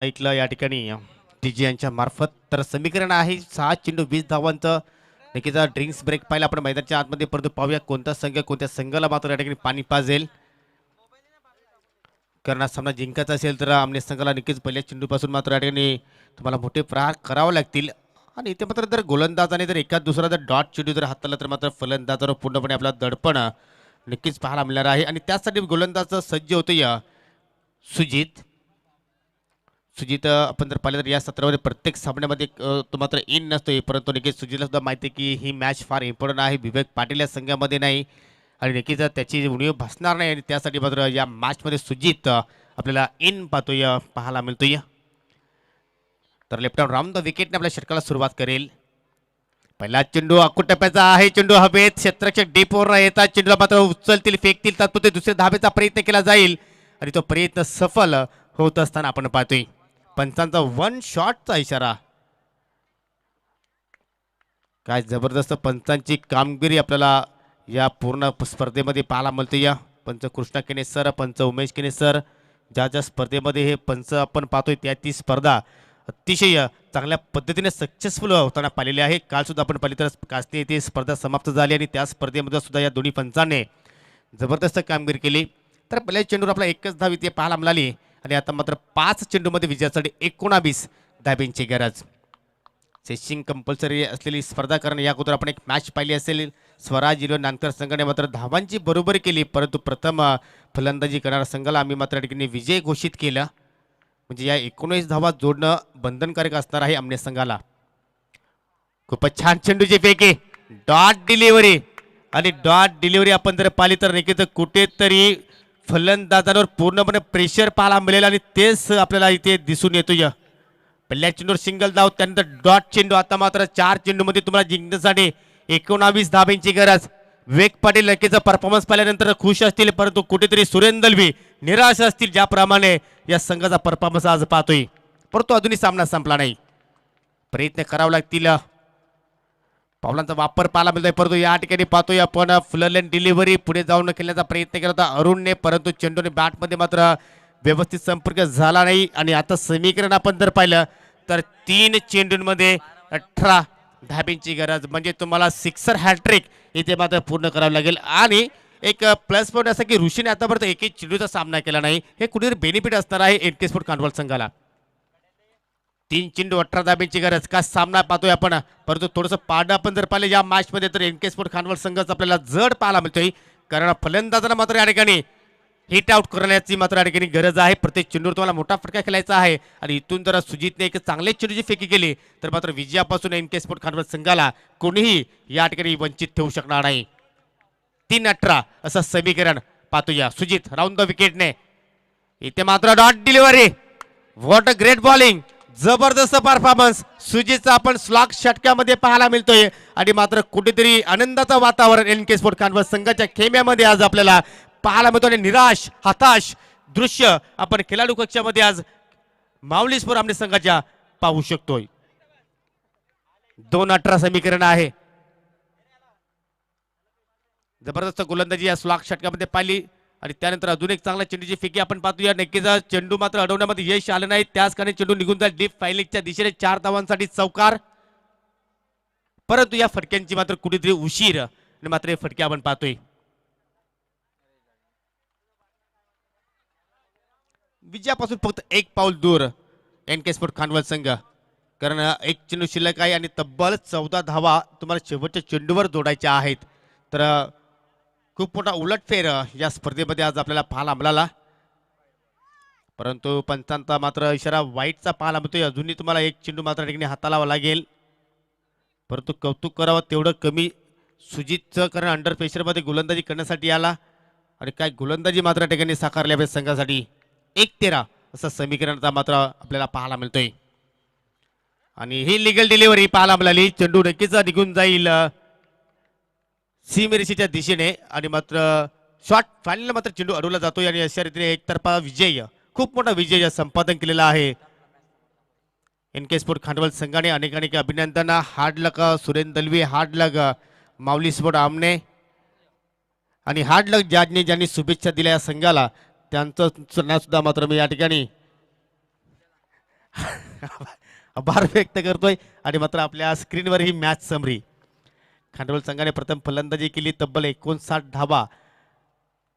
Speaker 2: ऐकलं या ठिकाणी टीजी यांच्या मार्फत. तर समीकरण आहे 6 चेंडू 20 धावांचं. नक्कीच ड्रिंक्स ब्रेक पाहिला आपण मैदानाच्या आतमध्ये, परंतु पाहूया कोणता संघ कोणत्या संघाला मात्र या ठिकाणी पाणी पाजेल. कारण हा सामना जिंकायचा असेल तर आमने संघाला नक्कीच पहिल्या चेंडूपासून मात्र या ठिकाणी तुम्हाला मोठे प्रहार करावे लागतील. आणि इथे मात्र जर गोलंदाजाने जर एखाद दुसरा जर डॉट चेंडू जर हाताळला तर मात्र फलंदाजावर पूर्णपणे आपला दडपण नक्कीच पाहायला मिळणार आहे. आणि त्यासाठी गोलंदाज सज्ज होतो या सुजित. आपण जर पाहिलं तर या सत्रामध्ये प्रत्येक सामन्यामध्ये तो मात्र इन नसतोय, परंतु नक्कीच सुजितला सुद्धा माहिती आहे की ही मॅच फार इम्पॉर्टंट आहे. विवेक पाटील या संघामध्ये नाही आणि नक्कीच त्याची उणीव भासणार नाही. आणि त्यासाठी मात्र या मॅचमध्ये सुजित आपल्याला इन पाहायला मिळतोय. तर लेफ्ट आउट राऊंड द विकेटने आपल्या षटकाला सुरुवात करेल. पहिला चेंडू आखूड टप्प्याचा आहे. चेंडू हवेत, क्षेत्ररक्षक डीपवर येतात. चेंडूला मात्र उचलतील, फेकतील, तात्पुरते दुसऱ्या धाबेचा प्रयत्न केला जाईल आणि तो प्रयत्न सफल होत असताना आपण पाहतोय. पंचांचा 1 शॉटचा इशारा. काय जबरदस्त पंचांची कामगिरी आपल्याला या पूर्ण स्पर्धेमध्ये पाहायला मिळते. या पंच कृष्णा केने सर, पंच उमेश केने सर, ज्या स्पर्धेमध्ये हे पंच आपण पाहतोय त्या ती स्पर्धा अतिशय चांगल्या पद्धतीने सक्सेसफुल होताना पाहिलेली आहे. काल सुद्धा आपण पाहिली तर कासनी येथे स्पर्धा समाप्त झाली आणि त्या स्पर्धेमध्ये सुद्धा या दोन्ही पंचांनी जबरदस्त कामगिरी केली. तर पहिल्या चेंडूवर आपला एकच धाव इथे पाहायला मिळाली आणि आता मात्र 5 चेंडूमध्ये विजयासाठी 19 धाब्यांची गरज. सेशिंग कंपल्सरी असलेली स्पर्धा, कारण या अगोदर आपण एक मॅच पाहिली असेल. स्वराज इलो नांतर संघाने मात्र धावांची बरोबरी केली, परंतु प्रथम फलंदाजी करणाऱ्या संघाला आम्ही मात्र ठिकाणी विजय घोषित केला. म्हणजे या 19 धावा जोडणं बंधनकारक असणार आहे आमने संघाला. खूपच छान चेंडूची फेकी, डॉट डिलिव्हरी आणि डॉट डिलिव्हरी आपण जर पाहिली तर नक्कीच कुठेतरी फलंदाजांवर पूर्णपणे प्रेशर पाहायला मिळेल आणि तेच आपल्याला इथे दिसून येतोय. पहिल्या चेंडूवर सिंगल धाव, त्यानंतर डॉट चेंडू. आता मात्र 4 चेंडूमध्ये तुम्हाला जिंकण्यासाठी 19 धाब्यांची गरज. विवेक पाटील नक्कीच परफॉर्मन्स पाहिल्यानंतर खुश असतील, परंतु कुठेतरी सुरेंद्र दलवी निराश असतील, ज्याप्रमाणे या संघाचा परफॉर्मन्स आज पाहतोय. परंतु अजूनही सामना संपला नाही, प्रयत्न करावे लागतील. पावलांचा वापर पाहायला मिळतोय, परंतु या ठिकाणी पाहतोय आपण फुलरलेन डिलिव्हरी पुढे जाऊन खेळण्याचा प्रयत्न केला होता अरुणने, परंतु चेंडूने बॅटमध्ये मात्र व्यवस्थित संपर्क झाला नाही. आणि आता समीकरण आपण जर पाहिलं तर 3 चेंडूंमध्ये 18 धाब्यांची गरज. म्हणजे तुम्हाला सिक्सर हॅट्रिक इथे मात्र पूर्ण करावं लागेल. आणि एक प्लस पॉईंट असा की ऋषीने आतापर्यंत एकही चेंडूचा सामना केला नाही, हे कुठेतरी बेनिफिट असणार आहे एनके स्पोर्ट कांडवल संघाला. 3 चेंडू 18 धाब्यांची गरज. का सामना पाहतोय आपण, परंतु थोडंसं पाडं आपण जर पाहिलं या मॅचमध्ये तर एनके स्पोर्ट कांडवल संघाचा आपल्याला जड पाहायला मिळतोय, कारण फलंदाजांना मात्र या ठिकाणी हिट आउट करण्याची मात्र या ठिकाणी गरज आहे. प्रत्येक चेंडूवर तुम्हाला मोठा फटका खेळायचा आहे आणि इथून जर सुजितने एक चांगले चेंडूची फेकी केली तर मात्र विजयापासून एनके स्पोर्ट कांडवल संघाला कोणीही या ठिकाणी वंचित ठेवू शकणार नाही. 3-18 असं समीकरण पाहतोया. सुजित राऊंड द विकेटने इथे मात्र dot delivery. What a great bowling, जबरदस्त परफॉर्मन्स सुजितचा आपण स्लॉग षटकामध्ये पाहायला मिळतोय. आणि मात्र कुठेतरी आनंदाचं वातावरण एनके स्पोर्ट कांडवल संघाच्या खेम्यामध्ये आज आपल्याला पाहायला मिळतो. आणि निराश हताश दृश्य आपण खेळाडू कक्षामध्ये आज माऊली स्पोर्ट आमने संघाच्या पाहू शकतोय. 2-18 समीकरण आहे. जबरदस्त गोलंदाजी या स्लॉग षटकामध्ये पाहिली आणि त्यानंतर अजून एक चांगला चेंडूची फेकी आपण पाहतोया. नक्कीच चेंडू मात्र अडवण्यामध्ये यश आलं नाही, त्याच कारणे चेंडू निघून जाईल डीप फायलिंगच्या दिशेने. 4 धावांसाठी चौकार, परंतु या फटक्यांची मात्र कुठेतरी उशीर आणि मात्र हे फटके आपण पाहतोय. विजयापासून फक्त 1 पाऊल दूर एनके स्पोर्ट कांडवल संघ, कारण 1 चेंडू शिल्लक आहे आणि तब्बल 14 धावा तुम्हाला शेवटच्या चेंडूवर जोडायच्या आहेत. तर खूप मोठा उलटफेर या स्पर्धेमध्ये आज आपल्याला पाहायला मिळाला, परंतु पंचांचा मात्र इशारा वाईटचा पाहायला मिळतोय. अजूनही तुम्हाला 1 चेंडू मात्र ठिकाणी हाताळावा लागेल, परंतु कौतुक करावं तेवढं कमी सुजितचं, कारण अंडर प्रेशरमध्ये गोलंदाजी करण्यासाठी आला आणि काय गोलंदाजी मात्र ठिकाणी साकारल्या पाहिजे संघासाठी. 1-13 असं समीकरणाचा मात्र आपल्याला पाहायला मिळतोय. आणि ही लिगल डिलिव्हरी पाहायला मिळाली. चेंडू नक्कीच निघून जाईल सीमेरेषेच्या दिशेने आणि मात्र शॉट फायनल मात्र चेंडू अडवला जातोय. आणि अशा रीतीने एकतर्फा विजय, खूप मोठा विजय संपादन केलेला आहे एनके स्पोर्ट खांडवल संघाने. अनेक अभिनंदन. हार्ड लक सुरेंद्र दलवी, हार्ड लक माऊली स्पोर्ट आमने आणि हार्ड लक ज्यांनी शुभेच्छा दिल्या या संघाला, त्यांचं सुद्धा मात्र मी या ठिकाणी आभार व्यक्त करतोय आणि मात्र आपल्या स्क्रीनवर ही मॅच समरी. खांडवल संघाने प्रथम फलंदाजी केली, तब्बल 59 धावा.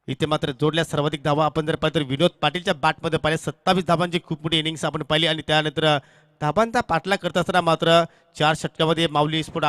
Speaker 2: इथे मात्र जोडल्या सर्वाधिक धावा आपण जर पाहिलं तर विनोद पाटीलच्या बॅटमध्ये पाहिले 27 धावांची खूप मोठी इनिंग्स आपण पाहिली आणि त्यानंतर धाबांचा पाठलाग करत असताना मात्र 4 षटकामध्ये माऊली स्फोट